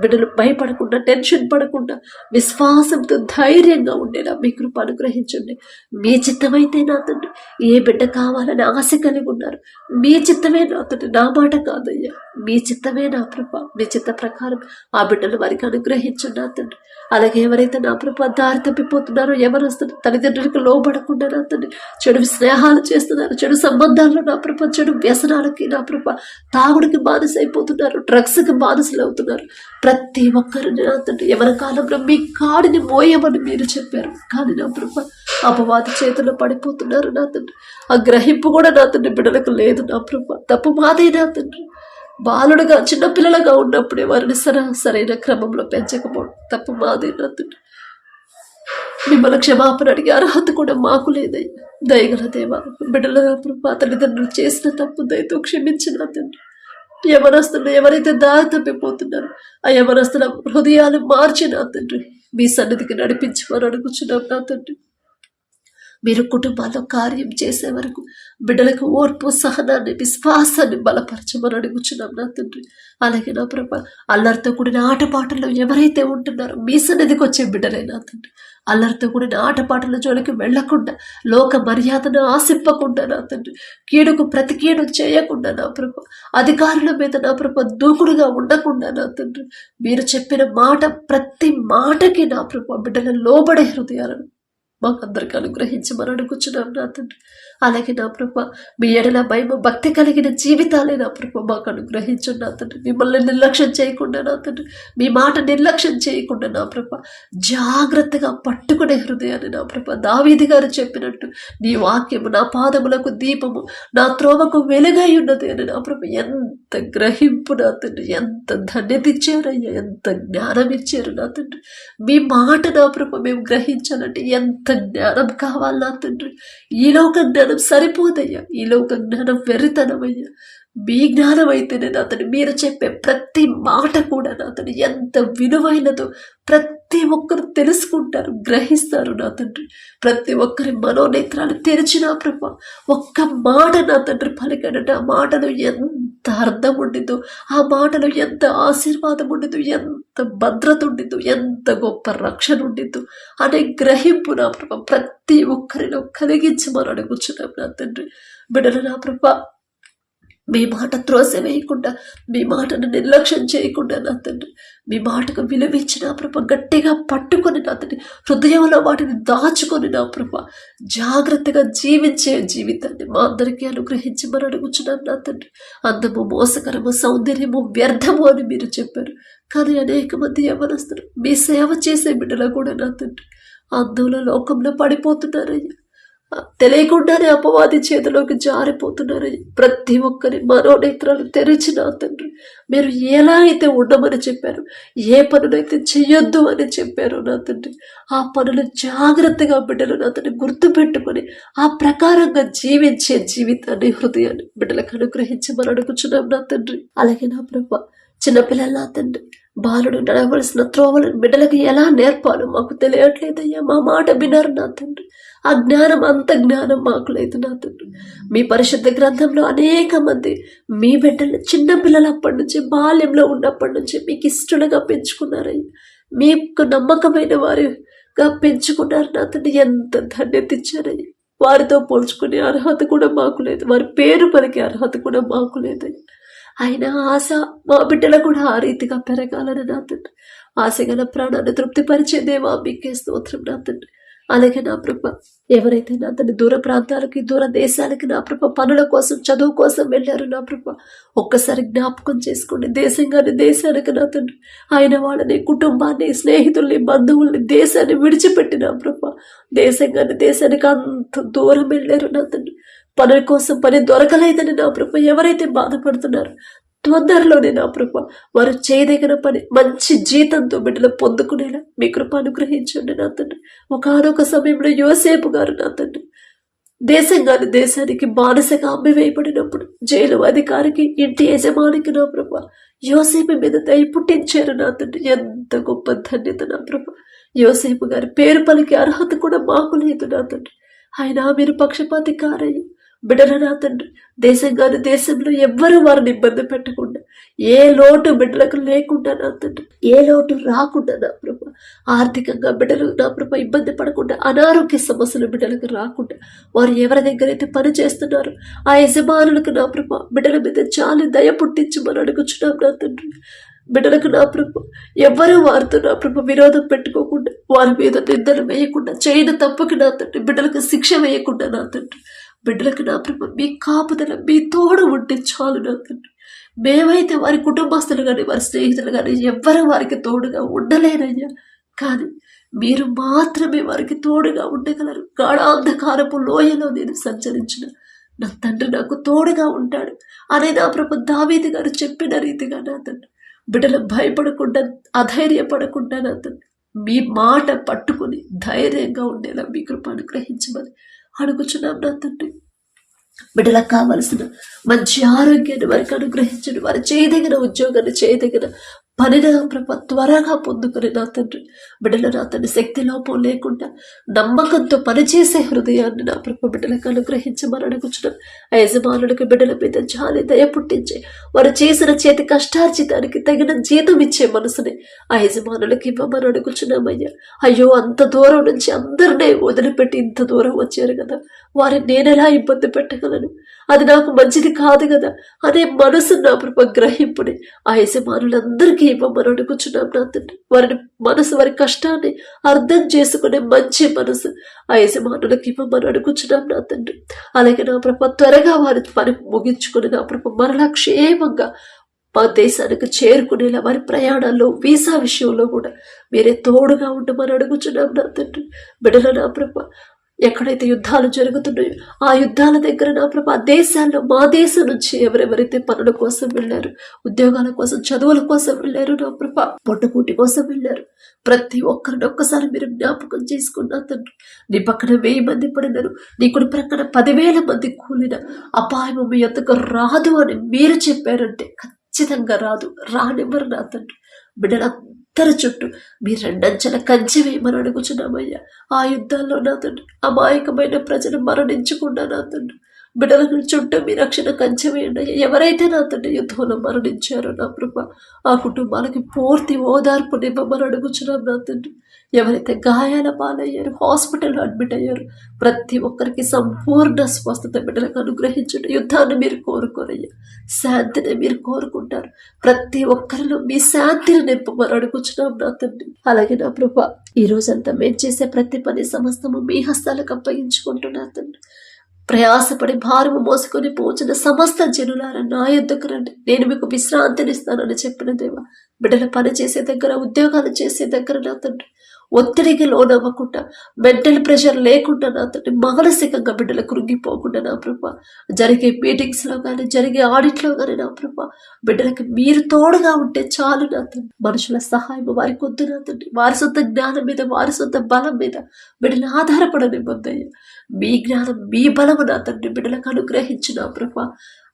బిడ్డలు భయపడకుండా, టెన్షన్ పడకుండా, విశ్వాసంతో ధైర్యంగా ఉండేలా మీ కృప అనుగ్రహించండి. మీ చిత్తమైతే నా తండ్రి ఏ బిడ్డ కావాలని ఆశ కలిగి ఉన్నారు, మీ చిత్తమే నా తండ్రి, నా మాట కాదయ్యా, మీ చిత్తమే నా ప్రభు. మీ చిత్త ప్రకారం ఆ బిడ్డలు వారికి అనుగ్రహించండి నా తండ్రి. అలాగే ఎవరైతే నా ప్రభు దారి తప్పిపోతున్నారో, ఎవరు తల్లిదండ్రులకు లోబడకుండా నా తండ్రి చెడు స్నేహాలు చేస్తున్నారు, చెడు సంబంధాల్లో నా ప్రభు, చెడు వ్యసనాలకి నా ప్రభు తాగుడికి బానిసైపోతున్నారు, డ్రగ్స్కి బానిసలు అవుతున్నారు, ప్రతి ఒక్కరిని నా తండ్రి ఎవరి కాలంలో మీ కాడిని మోయమని మీరు చెప్పారు, కానీ నా ప్రభు అపవాది చేతుల్లో పడిపోతున్నారు నా తండ్రి. ఆ గ్రహింపు కూడా నా తండ్రి బిడ్డలకు లేదు నా ప్రభు. తప్పు మాదే నా తండ్రి. బాలుడుగా చిన్నపిల్లలుగా ఉన్నప్పుడే వారిని సరైన క్రమంలో పెంచకపోవడం తప్పు మాదే నా తండ్రి. మిమ్మల్ని క్షమాపణ అడిగే అర్హత కూడా మాకు లేదయ్యా. దయగల దేవా బిడ్డల ప్రభు తల్లిదండ్రులు చేసిన తప్పు దయతో క్షమించిన తండ్రి. యవనస్తులు ఎవరైతే దారి తప్పిపోతున్నారు ఆ యవనస్తుల హృదయాలు మార్చి నా తండ్రి మీ సన్నిధికి నడిపించమని అడుగుచున్నాం నా తండ్రి. మీరు కుటుంబాల్లో కార్యం చేసే వరకు బిడ్డలకు ఓర్పు, సహనాన్ని, విశ్వాసాన్ని బలపరచమని అడుగుచున్నాం నా తండ్రి. అలాగే నా ప్రభు అల్లరితో కూడిన ఆటపాటల్లో ఎవరైతే ఉంటున్నారో మీ సన్నిధికి వచ్చే బిడ్డలే నా తండ్రి అల్లరితో కూడిన ఆటపాటల జోలికి వెళ్లకుండా, లోక మర్యాదను ఆశింపకుండా నా తండ్రి, కీడుకు ప్రతి కీడు చేయకుండా నా ప్రభ, అధికారుల మీద నా ప్రభ దూకుడుగా ఉండకుండా నా తండ్రి, మీరు చెప్పిన మాట ప్రతి మాటకి నా ప్రభ బిడ్డల లోబడే హృదయాలను మాకందరికి అనుగ్రహించమని అడుగుచున్నాం నా తండ్రి. అలాగే నా ప్రభ మీ ఎడల భయం భక్తి కలిగిన జీవితాలే నా ప్రభ మాకు అనుగ్రహించు నా తండ్రి. మిమ్మల్ని నిర్లక్ష్యం చేయకుండా నా తండ్రి, మీ మాట నిర్లక్ష్యం చేయకుండా నా ప్రభ జాగ్రత్తగా పట్టుకునే హృదయాన్ని నా ప్రభ దావీదు గారు చెప్పినట్టు నీ వాక్యము నా పాదములకు దీపము, నా త్రోవకు వెలుగై ఉన్నది అని నా ప్రభ ఎంత గ్రహింపు నా తండ్రి, ఎంత ధన్యత ఇచ్చారయ్యా, ఎంత జ్ఞానం ఇచ్చారు నా తండ్రి. మీ మాట నా ప్రభ మేము గ్రహించాలంటే ఎంత జ్ఞానం కావాలి నా తండ్రి. ఈ లోక జ్ఞానం సరిపోదయ్యా, ఈ లోక జ్ఞానం వెర్రితనమయ్యా. మీ జ్ఞానం అయితేనే నా తండ్రి మీరు చెప్పే ప్రతి మాట కూడా నా తండ్రి ఎంత విలువైనదో ప్రతి ఒక్కరు తెలుసుకుంటారు, గ్రహిస్తారు నా తండ్రి. ప్రతి ఒక్కరి మనోనేత్రాలు తెరిచిన ప్రభ ఒక్క మాట నా తండ్రి పలికాడంటే ఆ మాటలో ఎంత అర్థం ఉండిద్దో, ఆ మాటలో ఎంత ఆశీర్వాదం ఉండిద్దో, ఎంత భద్రత ఉండిద్దో, ఎంత గొప్ప రక్షణ ఉండిద్దో అనే గ్రహింపు నా ప్రభ ప్రతి ఒక్కరిలో కలిగించమని అడుగుచున్నాం నా తండ్రి. బిడ్డలు నా ప్రభ మీ మాట త్రోసివేయకుండా, మీ మాటను నిర్లక్ష్యం చేయకుండా నా తండ్రి, మీ మాటకు విలువించిన ప్రభ గట్టిగా పట్టుకొని నా తండ్రి, హృదయంలో వాటిని దాచుకొని నా ప్రభ జాగ్రత్తగా జీవించే జీవితాన్ని మా అందరికీ అనుగ్రహించమని అడుగుచున్నాను నా తండ్రి. అందము మోసకరము, సౌందర్యము వ్యర్థము అని మీరు చెప్పారు. కానీ అనేక మంది యవ్వనస్తులు మీ సేవ చేసే బిడ్డలు కూడా నా తండ్రి అందులో లోకంలో పడిపోతున్నారయ్యా, తెలియకుండానే అపవాది చేతిలోకి జారిపోతున్నారని ప్రతి ఒక్కరి మనోనేత్రాలు తెరిచిన తండ్రి, మీరు ఎలా అయితే ఉండమని చెప్పారు, ఏ పనులైతే చెయ్యొద్దు అని చెప్పారు నా తండ్రి, ఆ పనులు జాగ్రత్తగా బిడ్డలు నా తండ్రి గుర్తుపెట్టుకొని ఆ ప్రకారంగా జీవించే జీవితాన్ని, హృదయాన్ని బిడ్డలకు అనుగ్రహించమని అడుగుచున్నాం నా తండ్రి. అలాగే నా ప్రభ చిన్నపిల్లల నా తండ్రి బాలుడు నడవలసిన త్రోవలను బిడ్డలకు ఎలా నేర్పాలో మాకు తెలియట్లేదయ్యా. మా మాట వినరు నా తండ్రి. ఆ జ్ఞానం అంత జ్ఞానం మాకు లేదు నా తండ్రి. మీ పరిశుద్ధ గ్రంథంలో అనేక మంది మీ బిడ్డలు చిన్న పిల్లలప్పటి నుంచి, బాల్యంలో ఉన్నప్పటి నుంచి మీకు ఇష్టలుగా పెంచుకున్నారయ్యా, మీకు నమ్మకమైన వారిగా పెంచుకున్నారు నా తండ్రి. ఎంత ధన్యత ఇచ్చారయ్యా. వారితో పోల్చుకునే అర్హత కూడా మాకు లేదు, వారి పేరు పలికే అర్హత కూడా మాకు లేదయ్యా. ఆయన ఆశ మా బిడ్డలు కూడా ఆ రీతిగా పెరగాలని నా తండ్రి, ఆశగల ప్రాణాన్ని తృప్తిపరిచే దేవా మీకే స్తోత్రం నా తండ్రి. అలాగే నా ప్రభ ఎవరైతే నా తండ్రి దూర ప్రాంతాలకి, దూర దేశాలకి నా ప్రభ పనుల కోసం, చదువు కోసం వెళ్ళారు నా ప్రభ ఒక్కసారి జ్ఞాపకం చేసుకోండి. దేశంగాని దేశానికి నా తండ్రి ఆయన వాళ్ళని, కుటుంబాన్ని, స్నేహితుల్ని, బంధువుల్ని, దేశాన్ని విడిచిపెట్టి నా ప్రభ దేశంగాని దేశానికి అంత దూరం వెళ్ళారు నా తండ్రి. పనుల కోసం పని దొరకలేదని నా ప్రభ ఎవరైతే బాధపడుతున్నారు తొందరలోనే నా ప్రభ వారు చేయదగిన పని మంచి జీతంతో బిడ్డలు పొందుకునేలా మీ కృప అనుగ్రహించండి నా తండ్రి. ఒకనొక సమయంలో యోసేపు గారు నా తండ్రి దేశంగాని దేశానికి బానిసగా అమ్మివేయబడినప్పుడు జైలు అధికారికి, ఇంటి యజమానికి నా ప్రభ యోసేపు మీద దయ పుట్టించారు నా తండ్రి. ఎంత గొప్ప ధన్యత నా ప్రభ. యోసేపు గారి పేరు పలికే అర్హత కూడా మాకు లేదు నా తండ్రి. ఆయన మీరు పక్షపాతి కారయ్య. బిడ్డల నా తండ్రి దేశంగాని దేశంలో ఎవ్వరూ వారిని ఇబ్బంది పెట్టకుండా, ఏ లోటు బిడ్డలకు లేకుండా నా తండ్రి, ఏ లోటు రాకుండా నా ప్రభ ఆర్థికంగా బిడ్డలు నా ప్రభ ఇబ్బంది పడకుండా, అనారోగ్య సమస్యలు బిడ్డలకు రాకుండా, వారు ఎవరి దగ్గర అయితే పని చేస్తున్నారో ఆ యజమానులకు నా ప్రభ బిడ్డల మీద చాలా దయ పుట్టించమని అడుగుచున్నాం నా తండ్రి. బిడ్డలకు నా ప్రభ ఎవ్వరూ వారితో నా ప్రభ విరోధం పెట్టుకోకుండా, వారి మీద నిందలు వేయకుండా, చేయని తప్పుకి నా తండ్రి బిడ్డలకు శిక్ష వేయకుండా నా తండ్రి, బిడ్డలకు నా ప్రభ మీ కాపుదల, మీ తోడు ఉంటే చాలు నా తండ్రి. మేమైతే వారి కుటుంబస్తులు కానీ, వారి స్నేహితులు కానీ ఎవ్వరూ వారికి తోడుగా ఉండలేరయ్యా. కానీ మీరు మాత్రమే వారికి తోడుగా ఉండగలరు. గాఢాంధకారపు లోయలో నేను సంచరించిన నా తండ్రి నాకు తోడుగా ఉంటాడు అనే నా ప్రభ దావీదు గారు చెప్పిన రీతిగా నా తండ్రి బిడ్డలు భయపడకుండా, అధైర్యపడకుండా నా తండ్రి మీ మాట పట్టుకుని ధైర్యంగా ఉండేలా మీ కృప అనుగ్రహించమని అడుగుచున్నాం నా తండ్రి. బిడ్డలకు కావలసిన మంచి ఆరోగ్యాన్ని వారికి అనుగ్రహించండి. వారు చేయదగిన ఉద్యోగాన్ని, చేయదగిన పనిని నా ప్రభ త్వరగా పొందుకొని నా తండ్రి బిడ్డలు నా తండ్రి శక్తి లోపం లేకుండా నమ్మకంతో పనిచేసే హృదయాన్ని నా ప్రభ బిడ్డలకు అనుగ్రహించమని అడుగుచున్నాం. ఆ యజమానులకు బిడ్డల మీద జాలి దయ పుట్టించే వారు చేసిన చేతి కష్టార్జితానికి తగిన జీతం ఇచ్చే మనసుని ఆ యజమానులకు ఇవ్వమని అడుగుచున్నామయ్యా. అయ్యో అంత దూరం నుంచి అందరినీ వదిలిపెట్టి ఇంత దూరం వచ్చారు కదా, వారిని నేనెలా ఇబ్బంది పెట్టగలను, అది నాకు మంచిది కాదు కదా అనే మనసు నా ప్రభ గ్రహింపుని ఆ యజమానులందరికీ ఇవ్వమని అడుగుచున్నాం నా తండ్రి. వారిని మనసు వారి కష్టాన్ని అర్థం చేసుకునే మంచి మనసు ఆ యజమానులకు ఇవ్వమని అడుగుచున్నాం నా తండ్రి. అలాగే నా ప్రభ త్వరగా వారి పని ముగించుకుని నా ప్రభ మరలా క్షేమంగా మా దేశానికి చేరుకునేలా వారి ప్రయాణాల్లో వీసా విషయంలో కూడా మీరే తోడుగా ఉండమని అడుగుచున్నాం నా తండ్రి. బిడ్డల నా ప్రభ ఎక్కడైతే యుద్ధాలు జరుగుతున్నాయో ఆ యుద్ధాల దగ్గర నా ప్రభా దేశాల్లో మా దేశం నుంచి ఎవరెవరైతే పనుల కోసం వెళ్ళారు, ఉద్యోగాల కోసం, చదువుల కోసం వెళ్ళారు, నా ప్రభా పొట్టకూటి కోసం వెళ్ళారు, ప్రతి ఒక్కరిని ఒక్కసారి మీరు జ్ఞాపకం చేసుకున్నా తండ్రి. నీ పక్కన 1000 మంది పడినారు, నీ కుడి ప్రక్కన 10,000 మంది కూలిన అపాయం మీ యొద్దకు రాదు అని మీరు చెప్పారంటే ఖచ్చితంగా రాదు, రానివ్వరు నా తండ్రి. బిడ్డలందరి చుట్టూ మీరు 2 అంచెల కంచె వేయమని అడుగుచున్నామయ్యా. ఆ యుద్ధాల్లో నా తండ్రి అమాయకమైన ప్రజలు మరణించకుండా నా తండ్రి బిడ్డల చుట్టూ మీ రక్షణ కంచె వేయండి. ఎవరైతే నా తండ్రి యుద్ధంలో మరణించారో నా ప్రభ ఆ కుటుంబాలకి పూర్తి ఓదార్పునివ్వమని అడుగుచున్నాం నా తండ్రి. ఎవరైతే గాయాల పాలయ్యారు, హాస్పిటల్లో అడ్మిట్ అయ్యారు, ప్రతి ఒక్కరికి సంపూర్ణ స్వస్థత బిడ్డలకు అనుగ్రహించండి. యుద్ధాన్ని మీరు కోరుకోరయ్యా, శాంతిని మీరు కోరుకుంటారు. ప్రతి ఒక్కరిలో మీ శాంతిని నింపమని అడుగుచున్నాం నా తండ్రి. అలాగే నా ప్రభ ఈ రోజంతా మేము చేసే ప్రతి పని సమస్తము మీ హస్తాలకు అప్పగించుకుంటున్నా తండ్రి. ప్రయాసపడి భారము మోసుకొని పోచిన సమస్త జనులారా నా యొద్దకు రండి, నేను మీకు విశ్రాంతినిస్తానని చెప్పిన దేవా. బిడ్డల పని చేసే దగ్గర, ఉద్యోగాలు చేసే దగ్గర నా తండ్రి ఒత్తిడికి లోనవ్వకుండా, మెంటల్ ప్రెషర్ లేకుండా నా తండ్రి మానసికంగా బిడ్డలు కృంగిపోకుండా నా ప్రభ జరిగే మీటింగ్స్లో కానీ, జరిగే ఆడిట్లో కానీ నా ప్రభ బిడ్డలకి మీరు తోడుగా ఉంటే చాలు నా తండ్రి. మనుషుల సహాయం వారికి వద్దు నా తండ్రి. వారి సొంత జ్ఞానం మీద, వారి సొంత బలం మీద బిడ్డలు ఆధారపడనివ్వద్దయ్యా. మీ జ్ఞానం, మీ బలము నా తండ్రి బిడ్డలకు అనుగ్రహించిన ప్రభ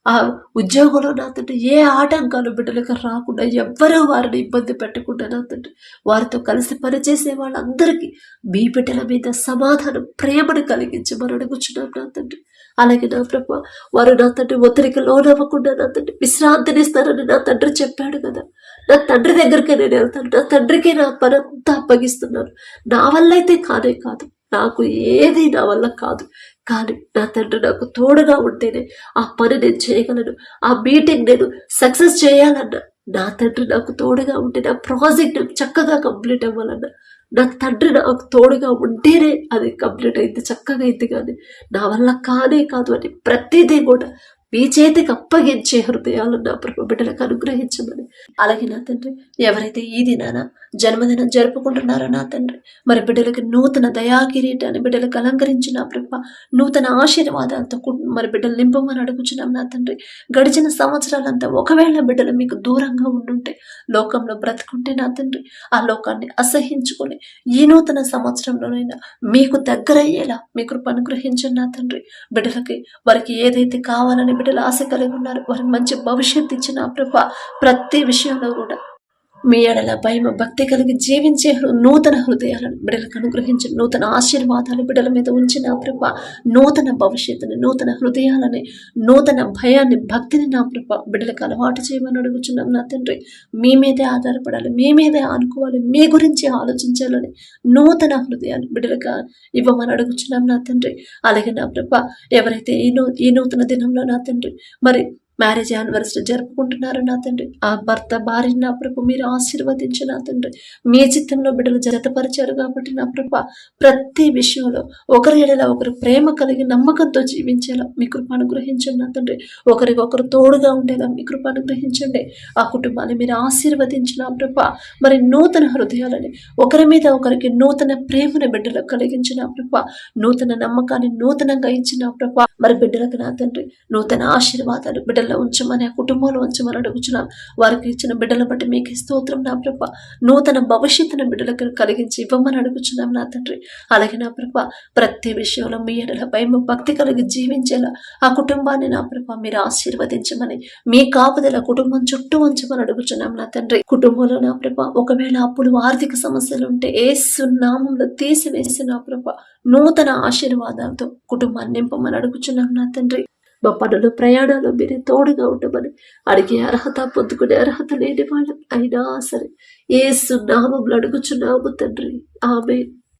ఆ ఉద్యోగంలో నా తండ్రి ఏ ఆటంకాలు బిడ్డలకు రాకుండా, ఎవ్వరూ వారిని ఇబ్బంది పెట్టకుండా నా తండ్రి వారితో కలిసి పనిచేసే వాళ్ళందరికీ మీ బిడ్డల మీద సమాధానం, ప్రేమను కలిగించమని అడుగుచున్నాం నా తండ్రి. అలాగే నా ప్రభ వారు నా తండ్రి ఒత్తిడికి లోనవ్వకుండా నా తండ్రి విశ్రాంతినిస్తారని నా తండ్రి చెప్పాడు కదా. నా తండ్రి దగ్గరికే నేను వెళ్తాను, నా తండ్రికి నా పనంతా అప్పగిస్తున్నాను. నా వల్ల అయితే కానే కాదు, నాకు ఏది నా వల్ల కాదు, కానీ నా తండ్రి నాకు తోడుగా ఉంటేనే ఆ పని నేను చేయగలను. ఆ మీటింగ్ నేను సక్సెస్ చేయాలన్నా నా తండ్రి నాకు తోడుగా ఉంటే, నా ప్రాజెక్ట్ చక్కగా కంప్లీట్ అవ్వాలన్నా నా తండ్రి నాకు తోడుగా ఉంటేనే అది కంప్లీట్ అయింది, చక్కగా అయింది. కానీ నా వల్ల కానే కాదు అని ప్రతిదీ కూడా మీ చేతికి అప్పగించే హృదయాలు నా ప్రభు బిడ్డలకు అనుగ్రహించమని. అలాగే నా తండ్రి ఎవరైతే ఈ దినాన జన్మదినం జరుపుకుంటున్నారో నా తండ్రి మరి బిడ్డలకి నూతన దయా కిరీటాన్ని బిడ్డలకు అలంకరించిన ప్రభ నూతన ఆశీర్వాదాలతో మరి బిడ్డలు నింపమని అడుగుచున్నాం నా తండ్రి. గడిచిన సంవత్సరాలంతా ఒకవేళ బిడ్డలు మీకు దూరంగా ఉండుంటే, లోకంలో బ్రతుకుంటే నా తండ్రి ఆ లోకాన్ని అసహించుకొని ఈ నూతన సంవత్సరంలోనైనా మీకు దగ్గరయ్యేలా మీ కృప అనుగ్రహించండి నా తండ్రి. బిడ్డలకి వారికి ఏదైతే కావాలని బిడ్డలు ఆశ కలిగి ఉన్నారు, వారికి మంచి భవిష్యత్తు ఇచ్చిన ప్రభ ప్రతి విషయంలో కూడా మీ ఎడల భయం భక్తి కలిగి జీవించే నూతన హృదయాలను బిడ్డలకు అనుగ్రహించి, నూతన ఆశీర్వాదాలు బిడ్డల మీద ఉంచిన ప్రభ నూతన భవిష్యత్తుని, నూతన హృదయాలని, నూతన భయాన్ని, భక్తిని నా ప్రభ బిడ్డలకు అలవాటు చేయమని అడుగుచున్నాం నా తండ్రి. మీ మీదే ఆధారపడాలి, మీ మీదే ఆనుకోవాలి, మీ గురించి ఆలోచించాలని నూతన హృదయాన్ని బిడ్డలకు ఇవ్వమని అడుగుచున్నాం నా తండ్రి. అలాగే నా ప్రభ ఎవరైతే ఈ నూతన దినంలో నా తండ్రి మరి మ్యారేజ్ యానివర్సరీ జరుపుకుంటున్నారు నా తండ్రి, ఆ భర్త భార్యని నా ప్రభు మీరు ఆశీర్వదించి నా తండ్రి మీ చిత్తంలో బిడ్డలు జతపరిచారు కాబట్టి నా ప్రభ ప్రతి విషయంలో ఒకరి ఎడల ఒకరు ప్రేమ కలిగి నమ్మకంతో జీవించేలా మీ కృప అనుగ్రహించండి నా తండ్రి. ఒకరికొకరు తోడుగా ఉండేలా మీ కృప అనుగ్రహించండి. ఆ కుటుంబాన్ని మీరు ఆశీర్వదించిన ప్రభ మరి నూతన హృదయాలని, ఒకరి మీద ఒకరికి నూతన ప్రేమను బిడ్డలకు కలిగించిన ప్రభ, నూతన నమ్మకాన్ని నూతనంగా ఇచ్చిన ప్రభ మరి బిడ్డలకు నా తండ్రి నూతన ఆశీర్వాదాలు బిడ్డల ఇళ్లలో ఉంచమని, ఆ కుటుంబంలో ఉంచమని అడుగుచున్నాం. వారికి ఇచ్చిన బిడ్డల బట్టి మీకు స్తోత్రం నా ప్రభ. నూతన భవిష్యత్తును బిడ్డలకు కలిగించి ఇవ్వమని అడుగుచున్నాం నా తండ్రి. అలాగే నా ప్రభ, ప్రతి విషయంలో మీ ఎడల భయం భక్తి కలిగి జీవించేలా ఆ కుటుంబాన్ని నా ప్రభ మీరు ఆశీర్వదించమని, మీ కాపుదల కుటుంబం చుట్టూ ఉంచమని అడుగుచున్నాం నా తండ్రి. కుటుంబంలో నా ప్రభ ఒకవేళ అప్పులు ఆర్థిక సమస్యలు ఉంటే యేసు నామములో తీసివేసి నా ప్రభ నూతన ఆశీర్వాదాలతో కుటుంబాన్ని నింపమని అడుగుచున్నాం నా తండ్రి. మా పనులు ప్రయాణాలు మీరే తోడుగా ఉండమని, అడిగే అర్హత పొందుకునే అర్హత లేని వాళ్ళం అయినా సరే యేసు నామములో అడుగుచున్నాము తండ్రి. ఆమేన్.